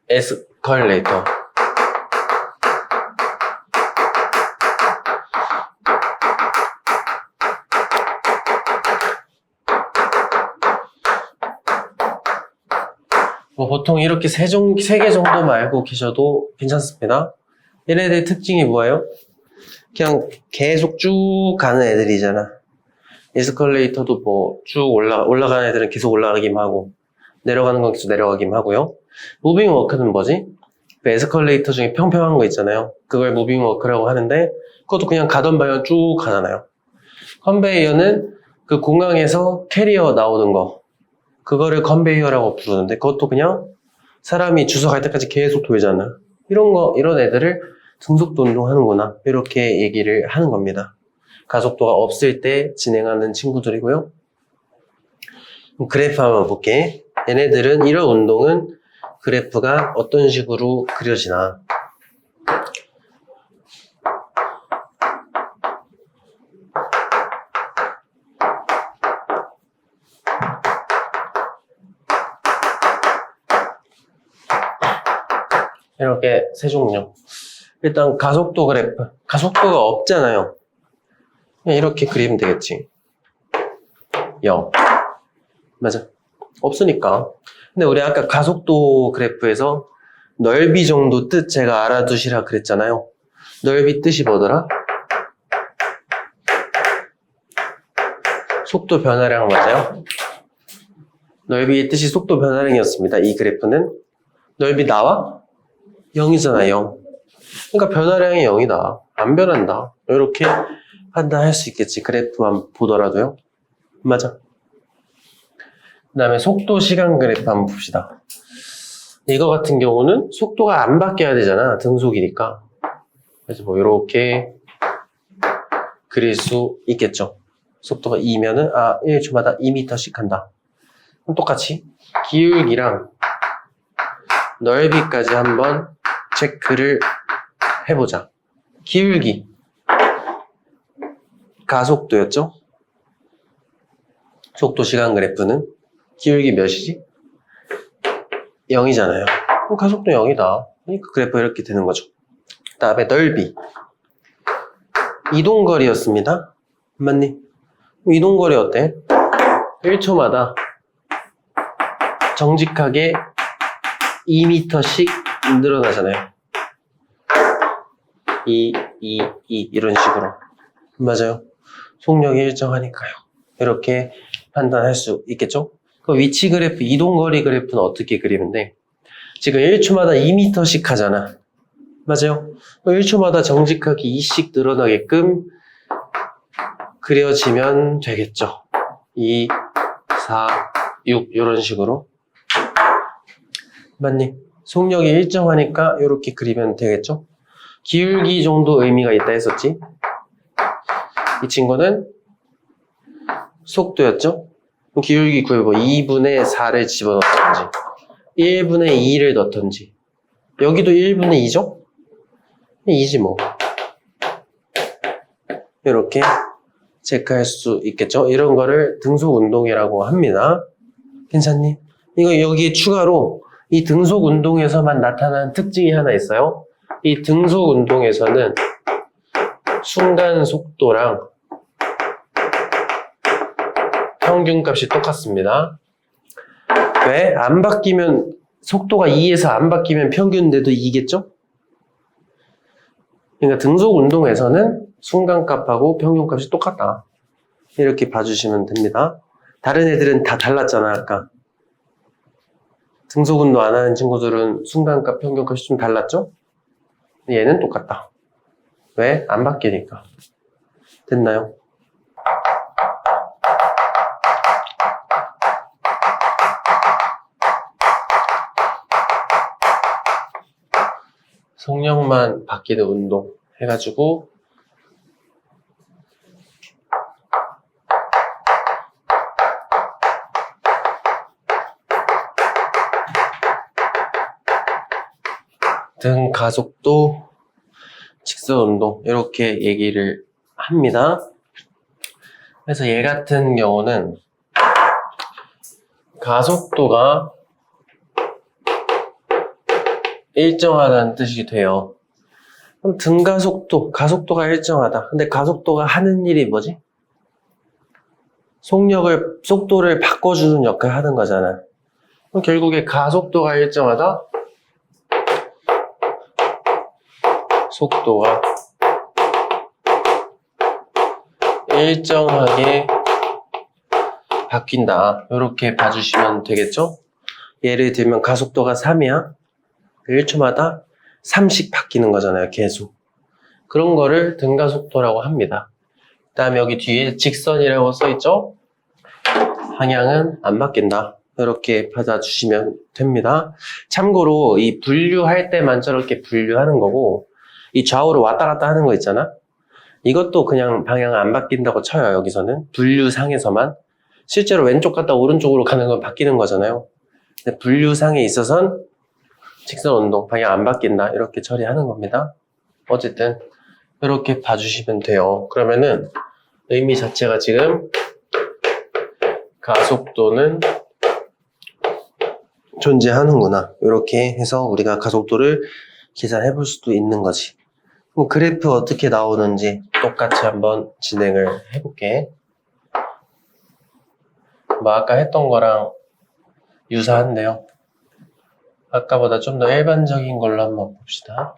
에스컬레이터. 뭐 보통 이렇게 세 개 정도만 알고 계셔도 괜찮습니다. 얘네들 특징이 뭐예요? 그냥 계속 쭉 가는 애들이잖아. 에스컬레이터도 뭐 쭉 올라가는 애들은 계속 올라가기만 하고, 내려가는 건 계속 내려가기만 하고요. 무빙 워크는 뭐지? 그 에스컬레이터 중에 평평한 거 있잖아요. 그걸 무빙 워크라고 하는데, 그것도 그냥 가던 방향 쭉 가잖아요. 컨베이어는 그 공항에서 캐리어 나오는 거, 그거를 컨베이어라고 부르는데, 그것도 그냥 사람이 주소 갈 때까지 계속 돌잖아. 이런 애들을 등속도 운동하는구나. 이렇게 얘기를 하는 겁니다. 가속도가 없을 때 진행하는 친구들이고요. 그래프 한번 볼게. 얘네들은 이런 운동은 그래프가 어떤 식으로 그려지나. 이렇게 세 종류. 일단 가속도 그래프. 가속도가 없잖아요. 그냥 이렇게 그리면 되겠지. 0. 맞아. 없으니까. 근데 우리 아까 가속도 그래프에서 넓이 정도 뜻 제가 알아두시라 그랬잖아요. 넓이 뜻이 뭐더라? 속도 변화량 맞아요? 넓이의 뜻이 속도 변화량이었습니다. 이 그래프는. 넓이 나와? 0이잖아, 0. 그러니까 변화량이 0이다. 안 변한다. 이렇게 판단할 수 있겠지. 그래프만 보더라도요. 맞아. 그 다음에 속도 시간 그래프 한번 봅시다. 이거 같은 경우는 속도가 안 바뀌어야 되잖아. 등속이니까. 그래서 뭐 이렇게 그릴 수 있겠죠. 속도가 2면은 1초마다 2m씩 한다. 그럼 똑같이 기울기랑 넓이까지 한번 체크를 해보자. 기울기 가속도였죠? 속도 시간 그래프는 기울기 몇이지? 0이잖아요. 그럼 가속도 0이다. 그러니까 그래프 이렇게 되는 거죠. 그 다음에 넓이. 이동거리였습니다. 맞니? 이동거리 어때? 1초마다 정직하게 2m씩 늘어나잖아요. 2 이런 식으로. 맞아요. 속력이 일정하니까요. 이렇게 판단할 수 있겠죠? 그 위치 그래프, 이동거리 그래프는 어떻게 그리면 돼? 지금 1초마다 2m씩 하잖아. 맞아요? 1초마다 정직하게 2씩 늘어나게끔 그려지면 되겠죠. 2, 4, 6 이런 식으로. 맞니? 속력이 일정하니까 이렇게 그리면 되겠죠? 기울기 정도 의미가 있다 했었지? 이 친구는 속도였죠? 기울기 구해보 2분의 4를 집어넣던지 1분의 2를 넣던지 여기도 1분의 2죠? 2지 뭐. 이렇게 체크할 수 있겠죠? 이런 거를 등속 운동이라고 합니다. 괜찮니? 이거 여기에 추가로 이 등속 운동에서만 나타나는 특징이 하나 있어요. 이 등속 운동에서는 순간 속도랑 평균값이 똑같습니다. 왜? 안 바뀌면 속도가 2에서 안 바뀌면 평균인데도 2겠죠? 그러니까 등속 운동에서는 순간값하고 평균값이 똑같다. 이렇게 봐주시면 됩니다. 다른 애들은 다 달랐잖아, 아까. 등속 운동 안 하는 친구들은 순간값, 평균값이 좀 달랐죠? 얘는 똑같다. 왜? 안 바뀌니까. 됐나요? 속력만 바뀌는 운동 해가지고 등 가속도, 직선 운동 이렇게 얘기를 합니다. 그래서 얘 같은 경우는 가속도가 일정하다는 뜻이 돼요. 그럼 등가속도, 가속도가 일정하다. 근데 가속도가 하는 일이 뭐지? 속도를 바꿔주는 역할을 하는 거잖아. 그럼 결국에 가속도가 일정하다. 속도가 일정하게 바뀐다. 이렇게 봐주시면 되겠죠? 예를 들면 가속도가 3이야. 1초마다 3씩 바뀌는 거잖아요. 계속. 그런 거를 등가속도라고 합니다. 그 다음에 여기 뒤에 직선이라고 써있죠? 방향은 안 바뀐다. 이렇게 받아주시면 됩니다. 참고로 이 분류할 때만 저렇게 분류하는 거고, 이 좌우로 왔다 갔다 하는 거 있잖아? 이것도 그냥 방향 안 바뀐다고 쳐요. 여기서는 분류상에서만. 실제로 왼쪽 갔다 오른쪽으로 가는 건 바뀌는 거잖아요. 근데 분류상에 있어선 직선 운동 방향 안 바뀐다. 이렇게 처리하는 겁니다. 어쨌든 이렇게 봐주시면 돼요. 그러면은 의미 자체가 지금 가속도는 존재하는구나. 이렇게 해서 우리가 가속도를 계산해 볼 수도 있는 거지. 그럼 그래프 어떻게 나오는지 똑같이 한번 진행을 해볼게. 뭐 아까 했던 거랑 유사한데요. 아까보다 좀 더 일반적인 걸로 한번 봅시다.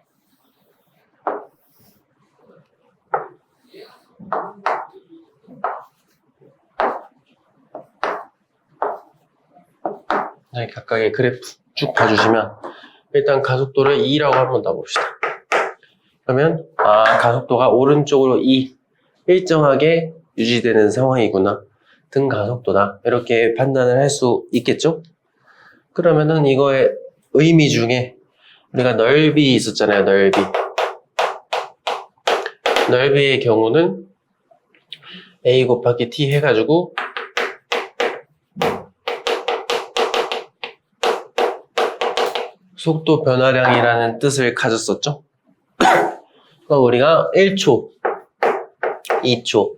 각각의 그래프 쭉 봐주시면 일단 가속도를 2라고 한번 놔봅시다. 그러면 가속도가 오른쪽으로 2 일정하게 유지되는 상황이구나. 등가속도다. 이렇게 판단을 할 수 있겠죠? 그러면은 이거의 의미 중에 우리가 넓이 있었잖아요. 넓이의 경우는 a 곱하기 t 해가지고 속도 변화량이라는 뜻을 가졌었죠. 그럼 우리가 1초, 2초,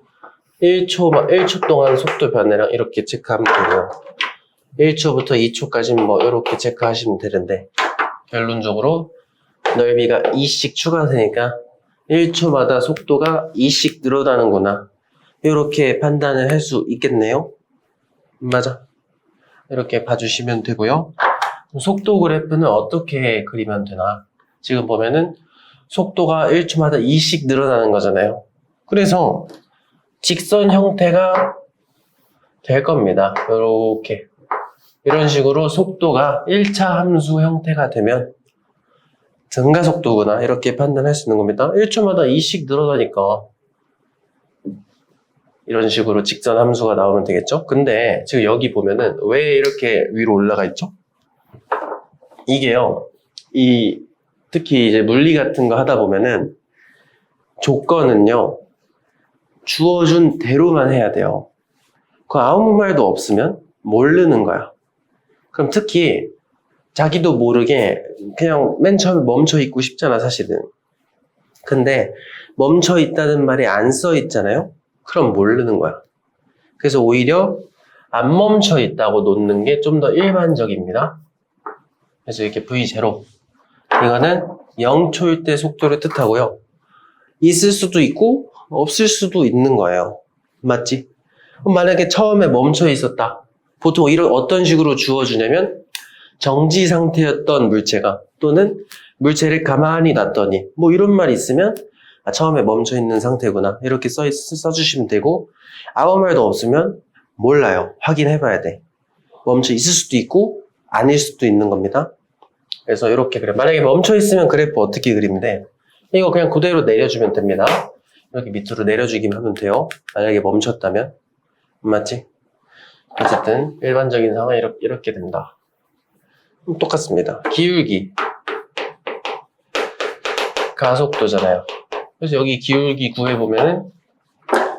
1초 동안 속도 변화량 이렇게 체크하면 되고요. 1초부터 2초까지는 뭐 이렇게 체크하시면 되는데 결론적으로 넓이가 2씩 추가되니까 1초마다 속도가 2씩 늘어나는구나. 이렇게 판단을 할 수 있겠네요. 맞아. 이렇게 봐주시면 되고요. 속도 그래프는 어떻게 그리면 되나? 지금 보면은 속도가 1초마다 2씩 늘어나는 거잖아요. 그래서 직선 형태가 될 겁니다. 이렇게. 이런 식으로 속도가 1차 함수 형태가 되면 증가속도구나. 이렇게 판단할 수 있는 겁니다. 1초마다 2씩 늘어나니까 이런 식으로 직선 함수가 나오면 되겠죠? 근데 지금 여기 보면은 왜 이렇게 위로 올라가 있죠? 이게요, 특히 이제 물리 같은 거 하다 보면은 조건은요, 주어준 대로만 해야 돼요. 그 아무 말도 없으면 모르는 거야. 그럼 특히 자기도 모르게 그냥 맨 처음에 멈춰 있고 싶잖아, 사실은. 근데 멈춰 있다는 말이 안 써 있잖아요? 그럼 모르는 거야. 그래서 오히려 안 멈춰 있다고 놓는 게 좀 더 일반적입니다. 그래서 이렇게 V0 이거는 0초일 때 속도를 뜻하고요. 있을 수도 있고 없을 수도 있는 거예요. 맞지? 만약에 처음에 멈춰 있었다. 보통 어떤 식으로 주어주냐면 정지 상태였던 물체가 또는 물체를 가만히 놨더니 뭐 이런 말이 있으면 처음에 멈춰 있는 상태구나. 이렇게 써주시면 되고 아무 말도 없으면 몰라요. 확인해 봐야 돼. 멈춰 있을 수도 있고 아닐 수도 있는 겁니다. 그래서 이렇게 그래. 만약에 멈춰 있으면 그래프 어떻게 그리면 돼? 이거 그냥 그대로 내려주면 됩니다. 이렇게 밑으로 내려주기만 하면 돼요. 만약에 멈췄다면. 맞지? 어쨌든 일반적인 상황이 이렇게 된다. 똑같습니다. 기울기 가속도잖아요. 그래서 여기 기울기 구해보면은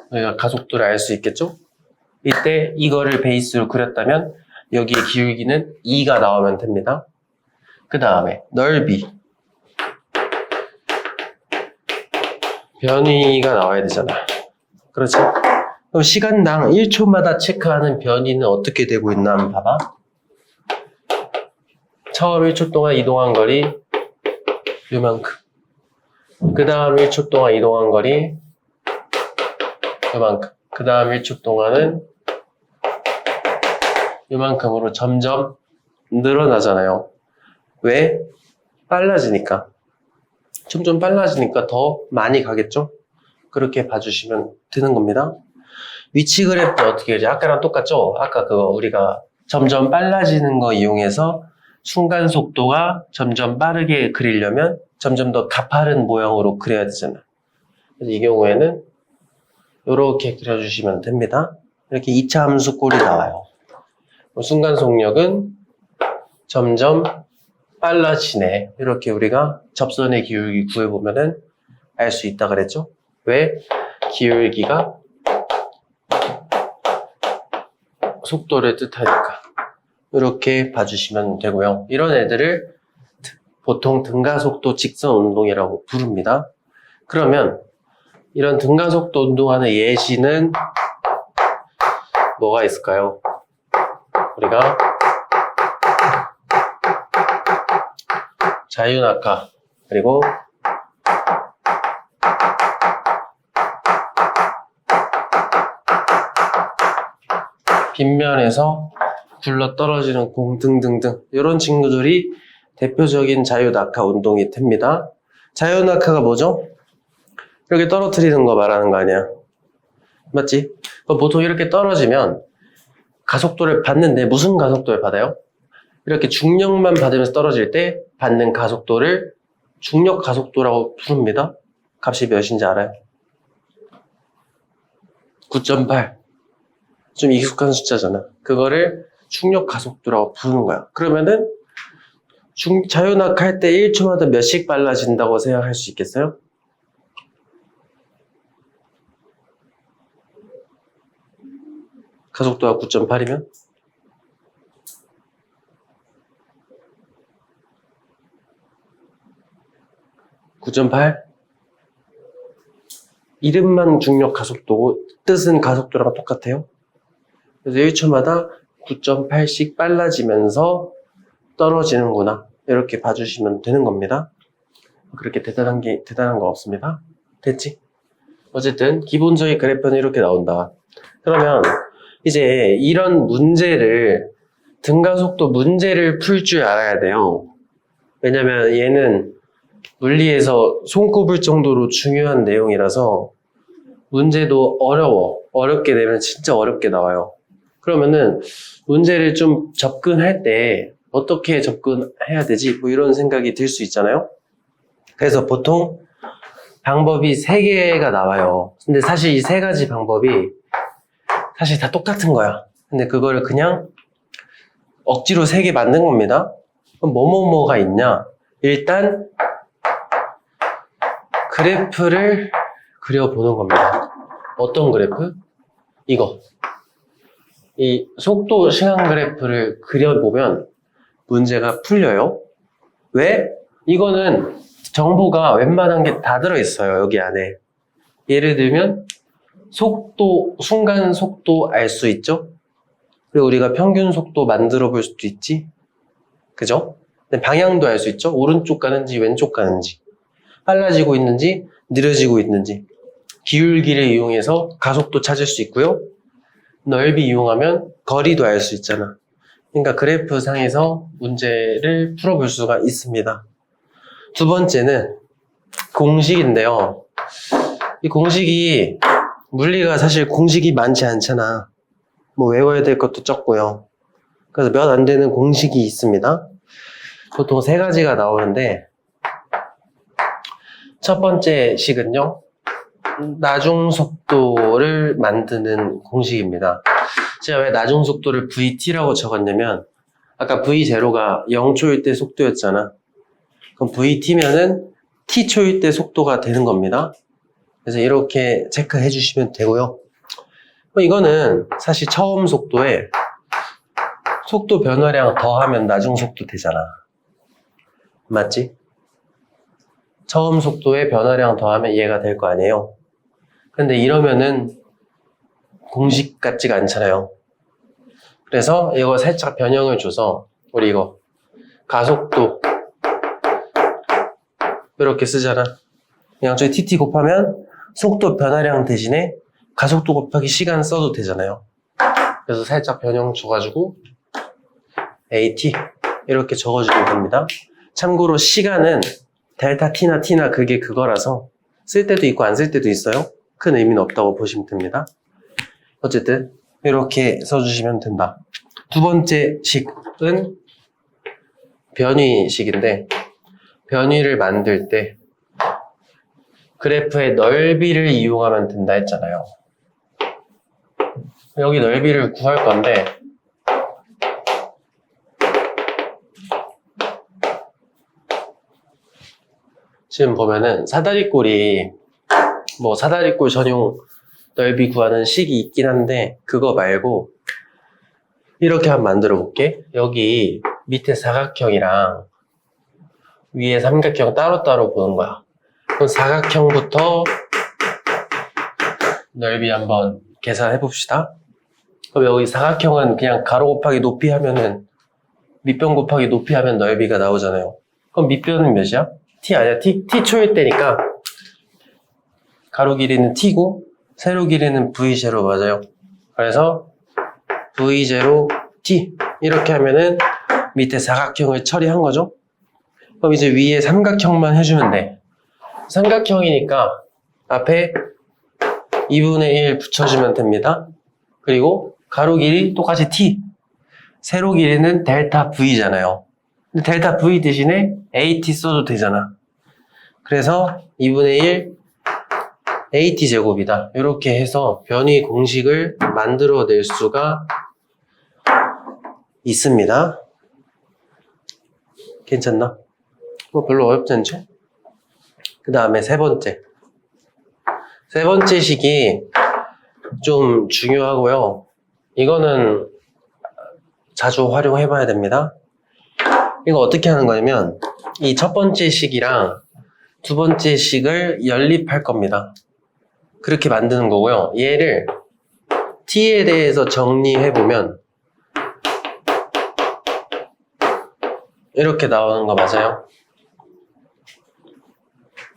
우리가 가속도를 알 수 있겠죠? 이때 이거를 베이스로 그렸다면 여기에 기울기는 2가 나오면 됩니다. 그 다음에 넓이 변위가 나와야 되잖아. 그렇지? 그럼 시간당 1초마다 체크하는 변위는 어떻게 되고 있나 한번 봐봐. 처음 1초 동안 이동한 거리 요만큼. 그 다음 1초 동안 이동한 거리 요만큼. 그 다음 1초 동안은 요만큼으로 점점 늘어나잖아요. 왜? 빨라지니까. 점점 빨라지니까 더 많이 가겠죠? 그렇게 봐주시면 되는 겁니다. 위치 그래프 어떻게 해야지? 아까랑 똑같죠? 아까 그거 우리가 점점 빨라지는 거 이용해서 순간 속도가 점점 빠르게 그리려면 점점 더 가파른 모양으로 그려야 되잖아. 그래서 이 경우에는 이렇게 그려주시면 됩니다. 이렇게 2차 함수 꼴이 나와요. 순간 속력은 점점 빨라지네. 이렇게 우리가 접선의 기울기 구해보면은 알 수 있다 그랬죠? 왜? 기울기가 속도를 뜻하니까. 이렇게 봐주시면 되고요. 이런 애들을 보통 등가속도 직선 운동이라고 부릅니다. 그러면 이런 등가속도 운동하는 예시는 뭐가 있을까요? 우리가 자유낙하 그리고 빗면에서 굴러 떨어지는 공 등등등 이런 친구들이 대표적인 자유낙하 운동이 됩니다. 자유낙하가 뭐죠? 이렇게 떨어뜨리는 거 말하는 거 아니야? 맞지? 보통 이렇게 떨어지면 가속도를 받는데 무슨 가속도를 받아요? 이렇게 중력만 받으면서 떨어질 때 받는 가속도를 중력 가속도라고 부릅니다. 값이 몇인지 알아요? 9.8. 좀 익숙한 숫자잖아. 그거를 중력 가속도라고 부르는 거야. 그러면은 자유낙하 할 때 1초마다 몇씩 빨라진다고 생각할 수 있겠어요? 가속도가 9.8이면? 9.8? 이름만 중력 가속도고 뜻은 가속도랑 똑같아요. 그래서 1초마다 9.8씩 빨라지면서 떨어지는구나. 이렇게 봐주시면 되는 겁니다. 그렇게 대단한 거 없습니다. 됐지? 어쨌든 기본적인 그래프는 이렇게 나온다. 그러면 이제 이런 문제를 등가속도 문제를 풀 줄 알아야 돼요. 왜냐면 얘는 물리에서 손꼽을 정도로 중요한 내용이라서 문제도 어렵게 내면 진짜 어렵게 나와요. 그러면은 문제를 좀 접근할 때 어떻게 접근해야 되지? 뭐 이런 생각이 들 수 있잖아요. 그래서 보통 방법이 3개가 나와요. 근데 사실 이 3가지 방법이 사실 다 똑같은 거야. 근데 그거를 그냥 억지로 3개 만든 겁니다. 그럼 뭐가 있냐? 일단 그래프를 그려보는 겁니다. 어떤 그래프? 이거. 이 속도 시간 그래프를 그려보면 문제가 풀려요. 왜? 이거는 정보가 웬만한 게 다 들어있어요. 여기 안에. 예를 들면 속도, 순간 속도 알 수 있죠? 그리고 우리가 평균 속도 만들어 볼 수도 있지? 그죠? 방향도 알 수 있죠? 오른쪽 가는지 왼쪽 가는지, 빨라지고 있는지 느려지고 있는지, 기울기를 이용해서 가속도 찾을 수 있고요. 넓이 이용하면 거리도 알 수 있잖아. 그러니까 그래프 상에서 문제를 풀어볼 수가 있습니다. 두 번째는 공식인데요. 이 공식이 물리가 사실 공식이 많지 않잖아. 뭐 외워야 될 것도 적고요. 그래서 몇 안 되는 공식이 있습니다. 보통 3가지가 나오는데 첫 번째 식은요, 나중속도를 만드는 공식입니다. 제가 왜 나중속도를 VT라고 적었냐면 아까 V0가 0초일 때 속도였잖아. 그럼 VT면은 T초일 때 속도가 되는 겁니다. 그래서 이렇게 체크해 주시면 되고요. 이거는 사실 처음 속도에 속도 변화량 더하면 나중속도 되잖아. 맞지? 처음 속도에 변화량 더하면 얘가 될 거 아니에요. 근데 이러면은 공식 같지가 않잖아요. 그래서 이거 살짝 변형을 줘서 우리 이거 가속도 이렇게 쓰잖아. 양쪽에 TT 곱하면 속도 변화량 대신에 가속도 곱하기 시간 써도 되잖아요. 그래서 살짝 변형 줘가지고 AT 이렇게 적어주면 됩니다. 참고로 시간은 델타 t나 t나 그게 그거라서 쓸 때도 있고 안 쓸 때도 있어요. 큰 의미는 없다고 보시면 됩니다. 어쨌든 이렇게 써주시면 된다. 두 번째 식은 변위식인데, 변위를 만들 때 그래프의 넓이를 이용하면 된다 했잖아요. 여기 넓이를 구할 건데, 지금 보면은 사다리꼴이 뭐 사다리꼴 전용 넓이 구하는 식이 있긴 한데, 그거 말고 이렇게 한번 만들어 볼게. 여기 밑에 사각형이랑 위에 삼각형 따로따로 보는 거야. 그럼 사각형부터 넓이 한번 계산해 봅시다. 그럼 여기 사각형은 그냥 가로 곱하기 높이 하면은 밑변 곱하기 높이 하면 넓이가 나오잖아요. 그럼 밑변은 몇이야? t 아니야? t 초일 때니까 가로 길이는 t고 세로 길이는 v0 맞아요. 그래서 v0 t 이렇게 하면은 밑에 사각형을 처리한 거죠. 그럼 이제 위에 삼각형만 해주면 돼. 삼각형이니까 앞에 2분의 1 붙여주면 됩니다. 그리고 가로 길이 똑같이 t, 세로 길이는 델타 v잖아요. 근데 델타 v 대신에 at 써도 되잖아. 그래서 2분의 1 at 제곱이다. 이렇게 해서 변위 공식을 만들어낼 수가 있습니다. 괜찮나? 뭐 별로 어렵지 않죠? 그 다음에 세 번째 식이 좀 중요하고요. 이거는 자주 활용해 봐야 됩니다. 이거 어떻게 하는 거냐면 이 첫 번째 식이랑 두 번째 식을 연립할 겁니다. 그렇게 만드는 거고요. 얘를 t에 대해서 정리해 보면 이렇게 나오는 거 맞아요?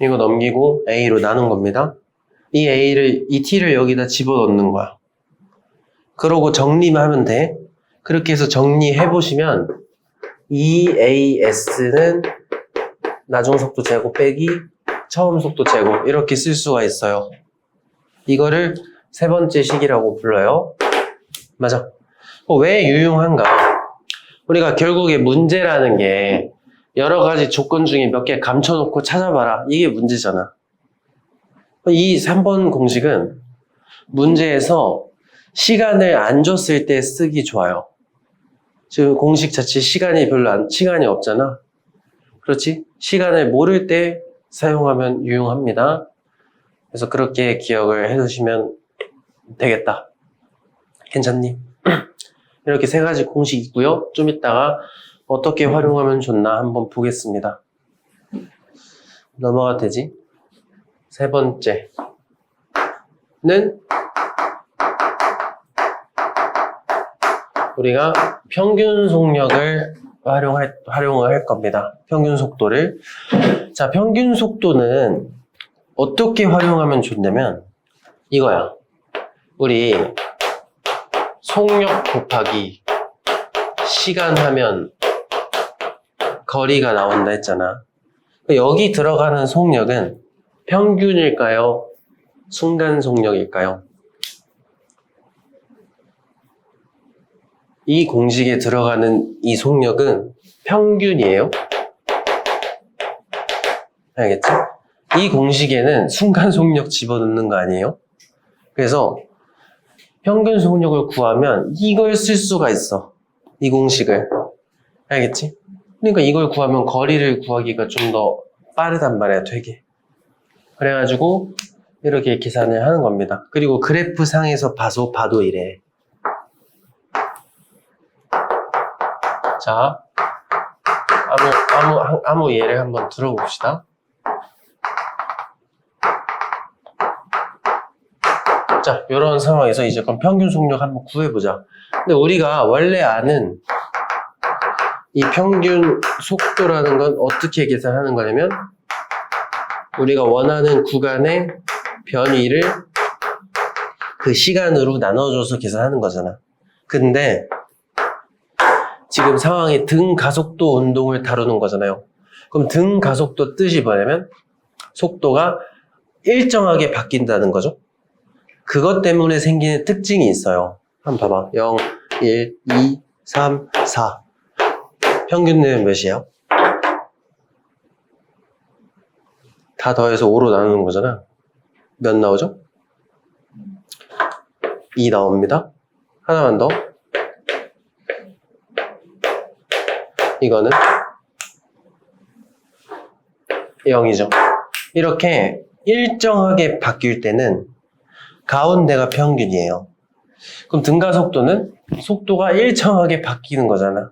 이거 넘기고 a로 나눈 겁니다. 이 t를 여기다 집어넣는 거야. 그러고 정리만 하면 돼. 그렇게 해서 정리해 보시면 2as는 나중 속도 제곱 빼기 처음 속도 제곱 이렇게 쓸 수가 있어요. 이거를 세 번째 식이라고 불러요. 맞아. 왜 유용한가? 우리가 결국에 문제라는 게 여러 가지 조건 중에 몇 개 감춰놓고 찾아봐라. 이게 문제잖아. 이 3번 공식은 문제에서 시간을 안 줬을 때 쓰기 좋아요. 지금 공식 자체 시간이 시간이 없잖아. 그렇지? 시간을 모를 때 사용하면 유용합니다. 그래서 그렇게 기억을 해두시면 되겠다. 괜찮니? 이렇게 세 가지 공식 있고요. 좀 이따가 어떻게 활용하면 좋나 한번 보겠습니다. 넘어가 되지? 세 번째는 우리가 평균 속력을 활용을 할 겁니다. 평균 속도를. 자, 평균 속도는 어떻게 활용하면 좋냐면 이거야. 우리 속력 곱하기 시간 하면 거리가 나온다 했잖아. 여기 들어가는 속력은 평균일까요? 순간 속력일까요? 이 공식에 들어가는 이 속력은 평균이에요. 알겠죠? 이 공식에는 순간 속력 집어넣는 거 아니에요? 그래서 평균 속력을 구하면 이걸 쓸 수가 있어. 이 공식을. 알겠지? 그러니까 이걸 구하면 거리를 구하기가 좀 더 빠르단 말이야, 되게. 그래가지고 이렇게 계산을 하는 겁니다. 그리고 그래프 상에서 봐도 이래. 자, 아무 예를 한번 들어봅시다. 자, 이런 상황에서 이제 그럼 평균 속력 한번 구해보자. 근데 우리가 원래 아는 이 평균 속도라는 건 어떻게 계산하는 거냐면 우리가 원하는 구간의 변위를 그 시간으로 나눠줘서 계산하는 거잖아. 근데 지금 상황이 등 가속도 운동을 다루는 거잖아요. 그럼 등 가속도 뜻이 뭐냐면 속도가 일정하게 바뀐다는 거죠. 그것 때문에 생기는 특징이 있어요. 한번 봐봐. 0, 1, 2, 3, 4. 평균은 몇이에요? 다 더해서 5로 나누는 거잖아. 몇 나오죠? 2 나옵니다. 하나만 더. 이거는 0이죠. 이렇게 일정하게 바뀔 때는 가운데가 평균이에요. 그럼 등가속도는 속도가 일정하게 바뀌는 거잖아.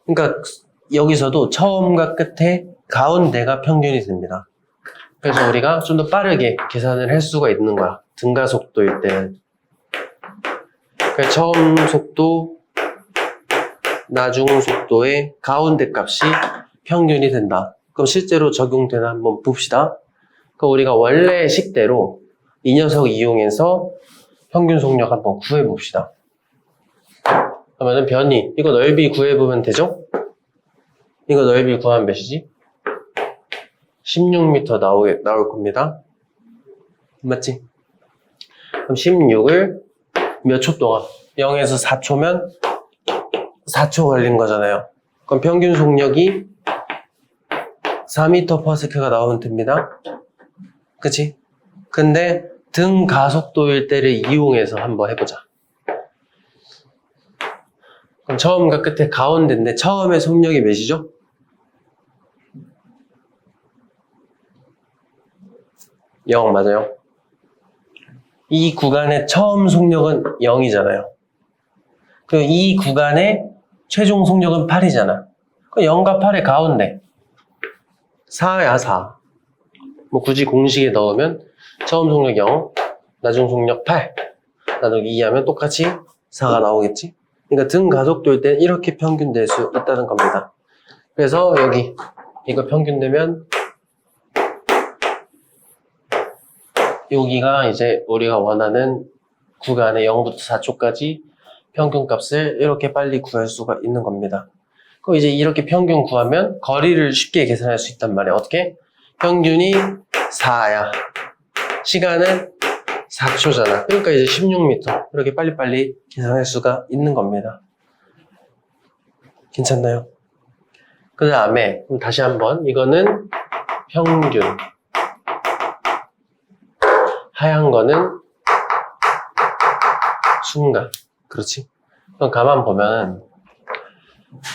그러니까 여기서도 처음과 끝에 가운데가 평균이 됩니다. 그래서 우리가 좀 더 빠르게 계산을 할 수가 있는 거야. 등가속도일 때는. 그러니까 처음 속도, 나중 속도의 가운데 값이 평균이 된다. 그럼 실제로 적용되나 한번 봅시다. 그럼 우리가 원래 식대로 이 녀석 이용해서 평균 속력 한번 구해봅시다. 그러면은 변이, 이거 넓이 구해보면 되죠? 이거 넓이 구하면 몇이지? 16m 나올 겁니다. 맞지? 그럼 16을 몇 초 동안? 0에서 4초면 4초 걸린 거잖아요. 그럼 평균 속력이 4m/s가 나오면 됩니다. 그치? 근데 등 가속도일 때를 이용해서 한번 해보자. 그럼 처음과 끝에 가운데인데 처음의 속력이 몇이죠? 0 맞아요. 이 구간의 처음 속력은 0이잖아요. 그리고 이 구간의 최종 속력은 8이잖아. 그 0과 8의 가운데 4야 4. 뭐 굳이 공식에 넣으면 처음 속력 0, 나중 속력 8, 나누기 2 하면 똑같이 4가 나오겠지? 그러니까 등 가속도일 때 이렇게 평균될 수 있다는 겁니다. 그래서 여기 이거 평균되면 여기가 이제 우리가 원하는 구간의 0부터 4초까지 평균값을 이렇게 빨리 구할 수가 있는 겁니다. 그럼 이제 이렇게 평균 구하면 거리를 쉽게 계산할 수 있단 말이야. 어떻게? 평균이 4야. 시간은 4초잖아. 그러니까 이제 16m. 이렇게 빨리빨리 계산할 수가 있는 겁니다. 괜찮나요? 그 다음에 다시 한번 이거는 평균. 하얀 거는 순간. 그렇지? 그럼 가만 보면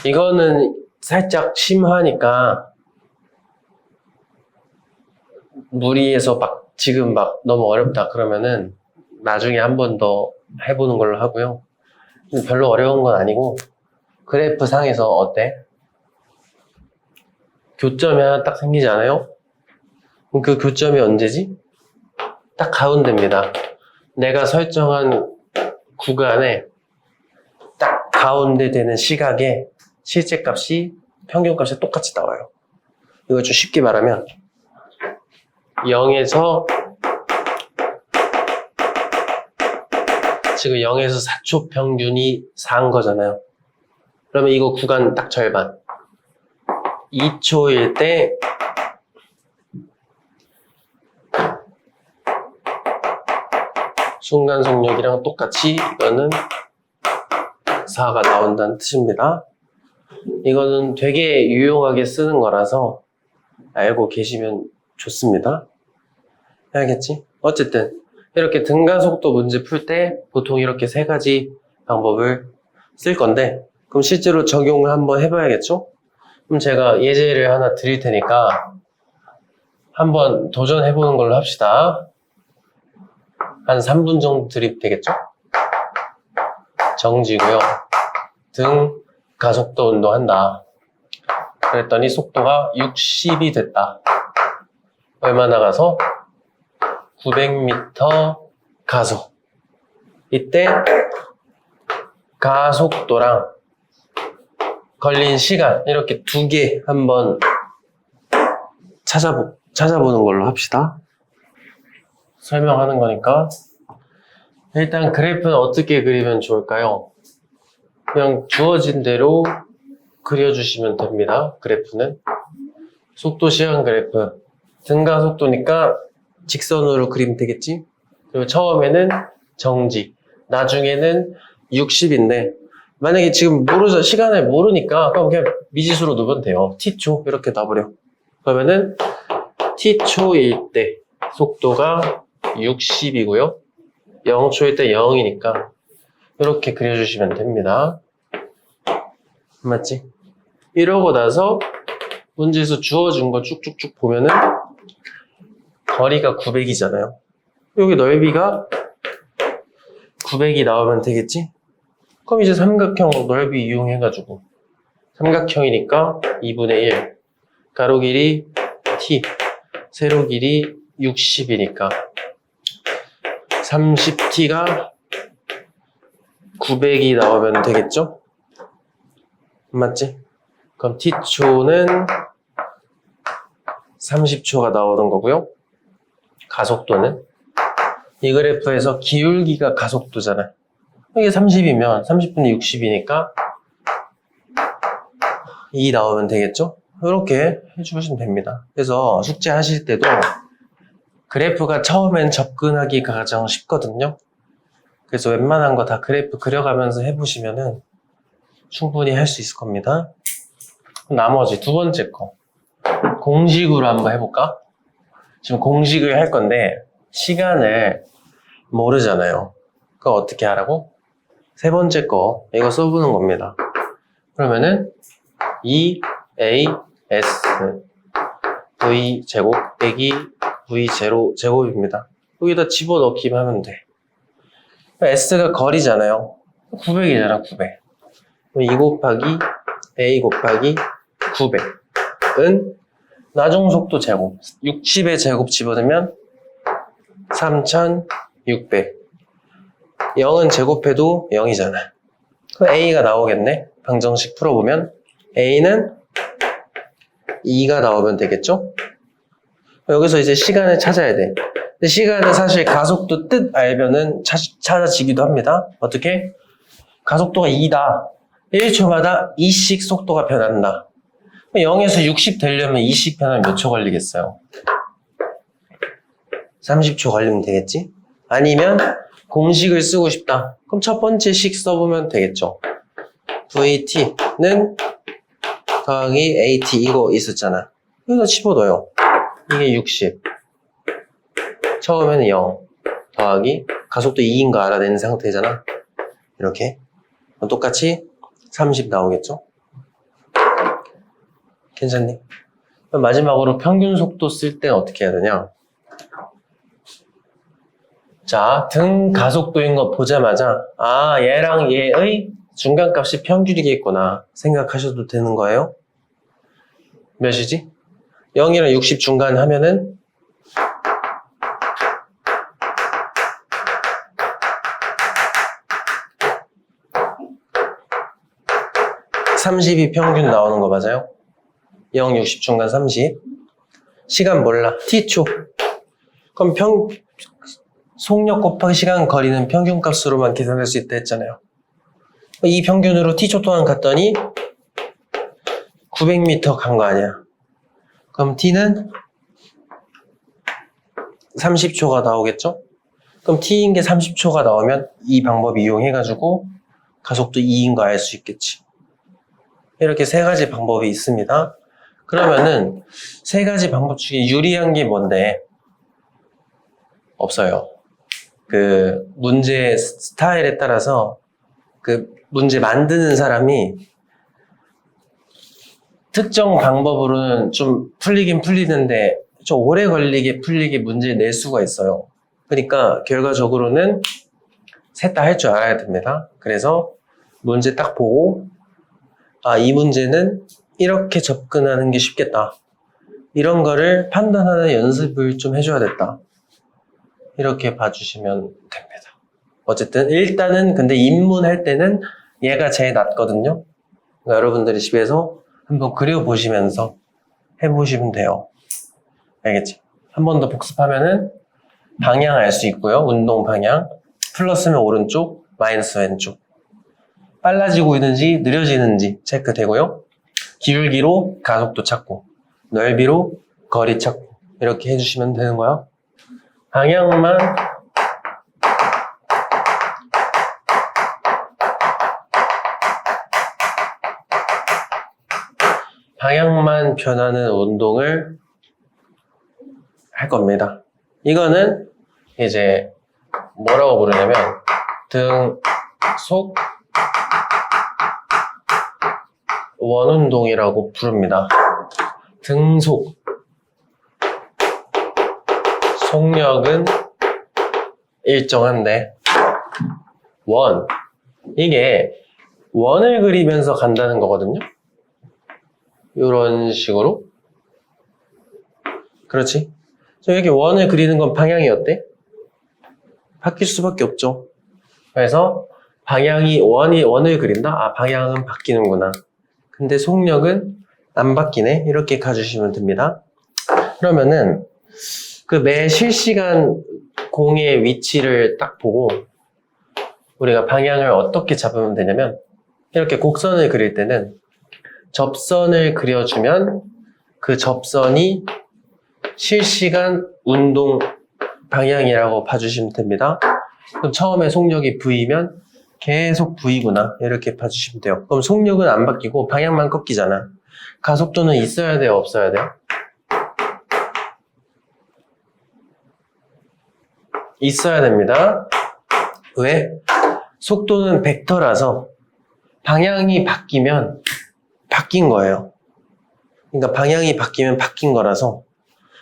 이거는 살짝 심하니까 무리해서 막 지금 막 너무 어렵다 그러면은 나중에 한 번 더 해보는 걸로 하고요. 별로 어려운 건 아니고 그래프 상에서 어때? 교점이 하나 딱 생기지 않아요? 그럼 그 교점이 언제지? 딱 가운데입니다. 내가 설정한 구간에 딱 가운데 되는 시각에 실제 값이 평균 값이 똑같이 나와요. 이거 좀 쉽게 말하면 0에서 지금 0에서 4초 평균이 4인 거잖아요. 그러면 이거 구간 딱 절반. 2초일 때 순간 속력이랑 똑같이 이거는 4가 나온다는 뜻입니다. 이거는 되게 유용하게 쓰는 거라서 알고 계시면 좋습니다. 알겠지? 어쨌든 이렇게 등가속도 문제 풀 때 보통 이렇게 세 가지 방법을 쓸 건데 그럼 실제로 적용을 한번 해봐야겠죠? 그럼 제가 예제를 하나 드릴 테니까 한번 도전해보는 걸로 합시다. 한 3분 정도 드립 되겠죠? 정지고요. 등 가속도 운동한다. 그랬더니 속도가 60이 됐다. 얼마 나가서? 900m 가속. 이때 가속도랑 걸린 시간 이렇게 두 개 한번 찾아보는 걸로 합시다. 설명하는 거니까 일단 그래프는 어떻게 그리면 좋을까요? 그냥 주어진 대로 그려주시면 됩니다. 그래프는 속도 시간 그래프 증가 속도니까 직선으로 그리면 되겠지. 그리고 처음에는 정지, 나중에는 60인데 만약에 지금 시간을 모르니까 그럼 그냥 미지수로 놓으면 돼요. t초 이렇게 놔버려. 그러면은 t초일 때 속도가 60이고요 0초일 때 0이니까 이렇게 그려주시면 됩니다. 맞지? 이러고 나서 문제에서 주어진 거 쭉쭉쭉 보면은 거리가 900이잖아요. 여기 넓이가 900이 나오면 되겠지? 그럼 이제 삼각형 넓이 이용해가지고 삼각형이니까 2분의 1 가로 길이 t 세로 길이 60이니까 30t가 900이 나오면 되겠죠? 맞지? 그럼 t초는 30초가 나오는 거고요. 가속도는 이 그래프에서 기울기가 가속도잖아. 이게 30이면 30분의 60이니까 2 나오면 되겠죠? 이렇게 해주시면 됩니다. 그래서 숙제 하실 때도 그래프가 처음엔 접근하기가 가장 쉽거든요. 그래서 웬만한 거 다 그래프 그려가면서 해보시면은 충분히 할 수 있을 겁니다. 나머지 두 번째 거 공식으로 한번 해볼까? 지금 공식을 할 건데 시간을 모르잖아요. 그거 어떻게 하라고? 세 번째 거 이거 써보는 겁니다. 그러면은 2as v 제곱 빼기 v 제곱입니다. 여기다 집어넣기만 하면 돼. s가 거리잖아요. 900이잖아 900. 2 곱하기 a 곱하기 900은 나중속도 제곱 60의 제곱 집어넣으면 3600 0은 제곱해도 0이잖아. 그럼 a가 나오겠네. 방정식 풀어보면 a는 2가 나오면 되겠죠? 여기서 이제 시간을 찾아야 돼. 근데 시간은 사실 가속도 뜻 알면은 찾아지기도 합니다. 어떻게? 가속도가 2다. 1초마다 2씩 속도가 변한다. 0에서 60 되려면 2씩 변하면 몇 초 걸리겠어요? 30초 걸리면 되겠지? 아니면 공식을 쓰고 싶다. 그럼 첫 번째 식 써보면 되겠죠? VT는 더하기 AT 이거 있었잖아. 여기다 집어넣어요. 이게 60. 처음에는 0 더하기 가속도 2인 거 알아낸 상태잖아. 이렇게. 똑같이 30 나오겠죠? 괜찮니? 그럼 마지막으로 평균 속도 쓸 땐 어떻게 해야 되냐? 자, 등 가속도인 거 보자마자 얘랑 얘의 중간값이 평균이겠구나 생각하셔도 되는 거예요. 몇이지? 0이랑 60 중간 하면은 30이 평균 나오는 거 맞아요? 0, 60 중간 30. 시간 몰라. t초. 그럼 속력 곱하기 시간 거리는 평균값으로만 계산할 수 있다 했잖아요. 이 평균으로 t초 동안 갔더니 900m 간 거 아니야. 그럼 t는 30초가 나오겠죠? 그럼 t인 게 30초가 나오면 이 방법 이용해가지고 가속도 2인 거 알 수 있겠지. 이렇게 세 가지 방법이 있습니다. 그러면은 세 가지 방법 중에 유리한 게 뭔데? 없어요. 그 문제 스타일에 따라서 그 문제 만드는 사람이 특정 방법으로는 좀 풀리긴 풀리는데 좀 오래 걸리게 풀리게 문제 낼 수가 있어요. 그러니까 결과적으로는 셋 다 할 줄 알아야 됩니다. 그래서 문제 딱 보고 이 문제는 이렇게 접근하는 게 쉽겠다. 이런 거를 판단하는 연습을 좀 해줘야겠다. 이렇게 봐주시면 됩니다. 어쨌든 일단은 근데 입문할 때는 얘가 제일 낫거든요. 그러니까 여러분들이 집에서 한번 그려보시면서 해보시면 돼요. 알겠지? 한 번 더 복습하면은 방향 알 수 있고요. 운동 방향. 플러스면 오른쪽, 마이너스 왼쪽. 빨라지고 있는지 느려지는지 체크되고요. 기울기로 가속도 찾고 넓이로 거리 찾고 이렇게 해주시면 되는 거예요. 방향만 변하는 운동을 할 겁니다. 이거는 이제 뭐라고 부르냐면 등, 속, 원운동이라고 부릅니다. 등속, 속력은 일정한데 원, 이게 원을 그리면서 간다는 거거든요. 이런 식으로. 그렇지? 이렇게 원을 그리는 건 방향이 어때? 바뀔 수밖에 없죠. 그래서 방향이 원을 그린다? 아, 방향은 바뀌는구나. 근데 속력은 안 바뀌네. 이렇게 가주시면 됩니다. 그러면은 그 매 실시간 공의 위치를 딱 보고 우리가 방향을 어떻게 잡으면 되냐면 이렇게 곡선을 그릴 때는 접선을 그려주면 그 접선이 실시간 운동 방향이라고 봐주시면 됩니다. 그럼 처음에 속력이 V면 계속 V구나 이렇게 봐주시면 돼요. 그럼 속력은 안 바뀌고 방향만 꺾이잖아. 가속도는 있어야 돼요? 없어야 돼요? 있어야 됩니다. 왜? 속도는 벡터라서 방향이 바뀌면 바뀐 거예요. 그러니까 방향이 바뀌면 바뀐 거라서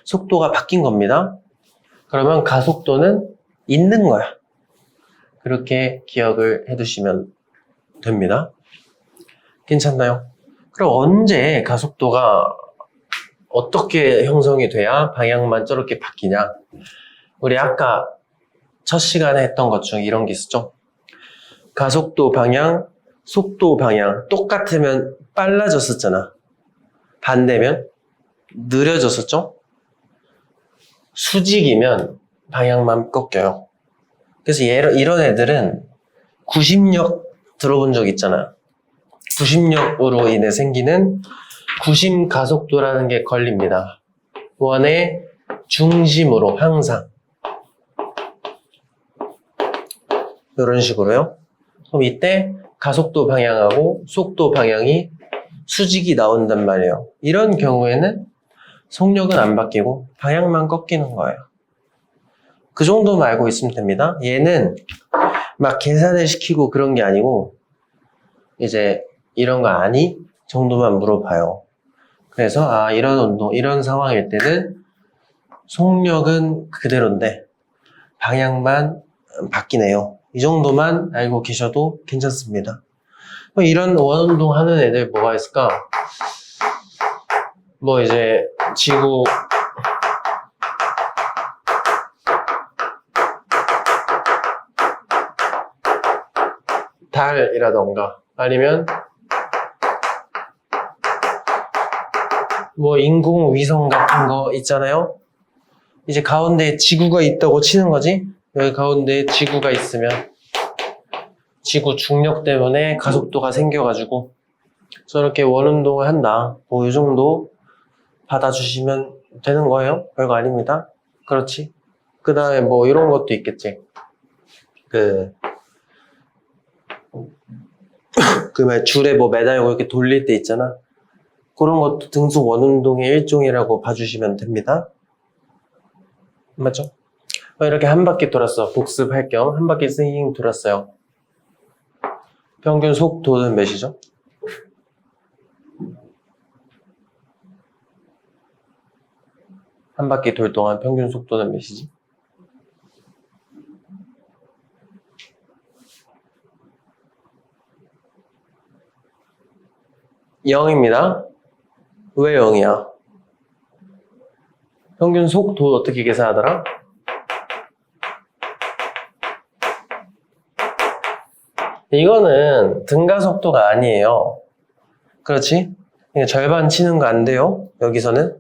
속도가 바뀐 겁니다. 그러면 가속도는 있는 거야. 그렇게 기억을 해두시면 됩니다. 괜찮나요? 그럼 언제 가속도가 어떻게 형성이 돼야 방향만 저렇게 바뀌냐? 우리 아까 첫 시간에 했던 것 중에 이런 게 있었죠? 가속도 방향, 속도 방향 똑같으면 빨라졌었잖아. 반대면 느려졌었죠? 수직이면 방향만 꺾여요. 그래서 이런 애들은 구심력 들어본 적 있잖아. 구심력으로 인해 생기는 구심 가속도라는 게 걸립니다. 원의 중심으로 항상 이런 식으로요. 그럼 이때 가속도 방향하고 속도 방향이 수직이 나온단 말이에요. 이런 경우에는 속력은 안 바뀌고 방향만 꺾이는 거예요. 그 정도만 알고 있으면 됩니다. 얘는 막 계산을 시키고 그런 게 아니고 이제 이런 거 아니? 정도만 물어봐요. 그래서 아 이런 운동, 이런 상황일 때는 속력은 그대로인데 방향만 바뀌네요. 이 정도만 알고 계셔도 괜찮습니다. 이런 원운동 하는 애들 뭐가 있을까? 뭐 이제 지구 달이라던가 아니면 뭐 인공위성 같은 거 있잖아요. 이제 가운데에 지구가 있다고 치는 거지. 여기 가운데에 지구가 있으면 지구 중력 때문에 가속도가 생겨가지고 저렇게 원운동을 한다. 뭐 이 정도 받아주시면 되는 거예요. 별거 아닙니다. 그렇지. 그 다음에 뭐 이런 것도 있겠지. 그 줄에 뭐 매달고 이렇게 돌릴 때 있잖아. 그런 것도 등속 원운동의 일종이라고 봐주시면 됩니다. 맞죠? 이렇게 한 바퀴 돌았어. 복습할 겸 한 바퀴 싱 돌았어요. 평균 속도는 몇이죠? 한 바퀴 돌 동안 평균 속도는 몇이지? (0입니다) 왜 0이야? 평균 속도 어떻게 계산하더라? 이거는 등가속도가 아니에요. 그렇지? 절반 치는 거 안 돼요. 여기서는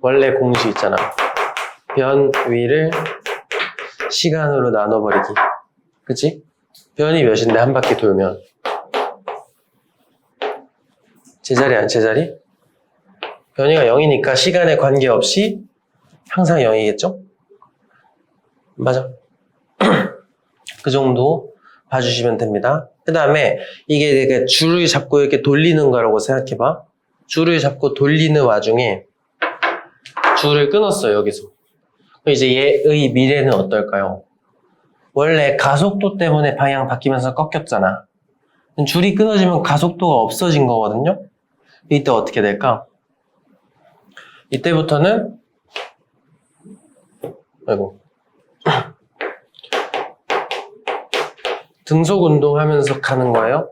원래 공식 있잖아. 변 위를 시간으로 나눠버리기. 그치? 변이 몇인데 한 바퀴 돌면? 제자리 안 제자리? 변이가 0이니까 시간에 관계없이 항상 0이겠죠? 맞아. 그 정도 봐주시면 됩니다. 그 다음에 이게 되게 줄을 잡고 이렇게 돌리는 거라고 생각해봐. 줄을 잡고 돌리는 와중에 줄을 끊었어요, 여기서. 이제 얘의 미래는 어떨까요? 원래 가속도 때문에 방향 바뀌면서 꺾였잖아. 줄이 끊어지면 가속도가 없어진 거거든요? 이때 어떻게 될까? 이때부터는 아이고 등속 운동하면서 가는 거예요.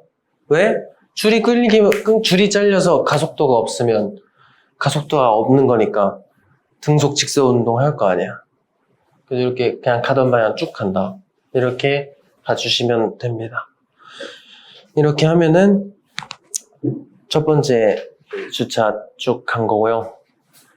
왜? 줄이 잘려서 가속도가 없으면 가속도가 없는 거니까 등속 직선 운동 할 거 아니야. 그래서 이렇게 그냥 가던 방향 쭉 간다. 이렇게 봐주시면 됩니다. 이렇게 하면은 첫 번째 주차 쭉 간 거고요.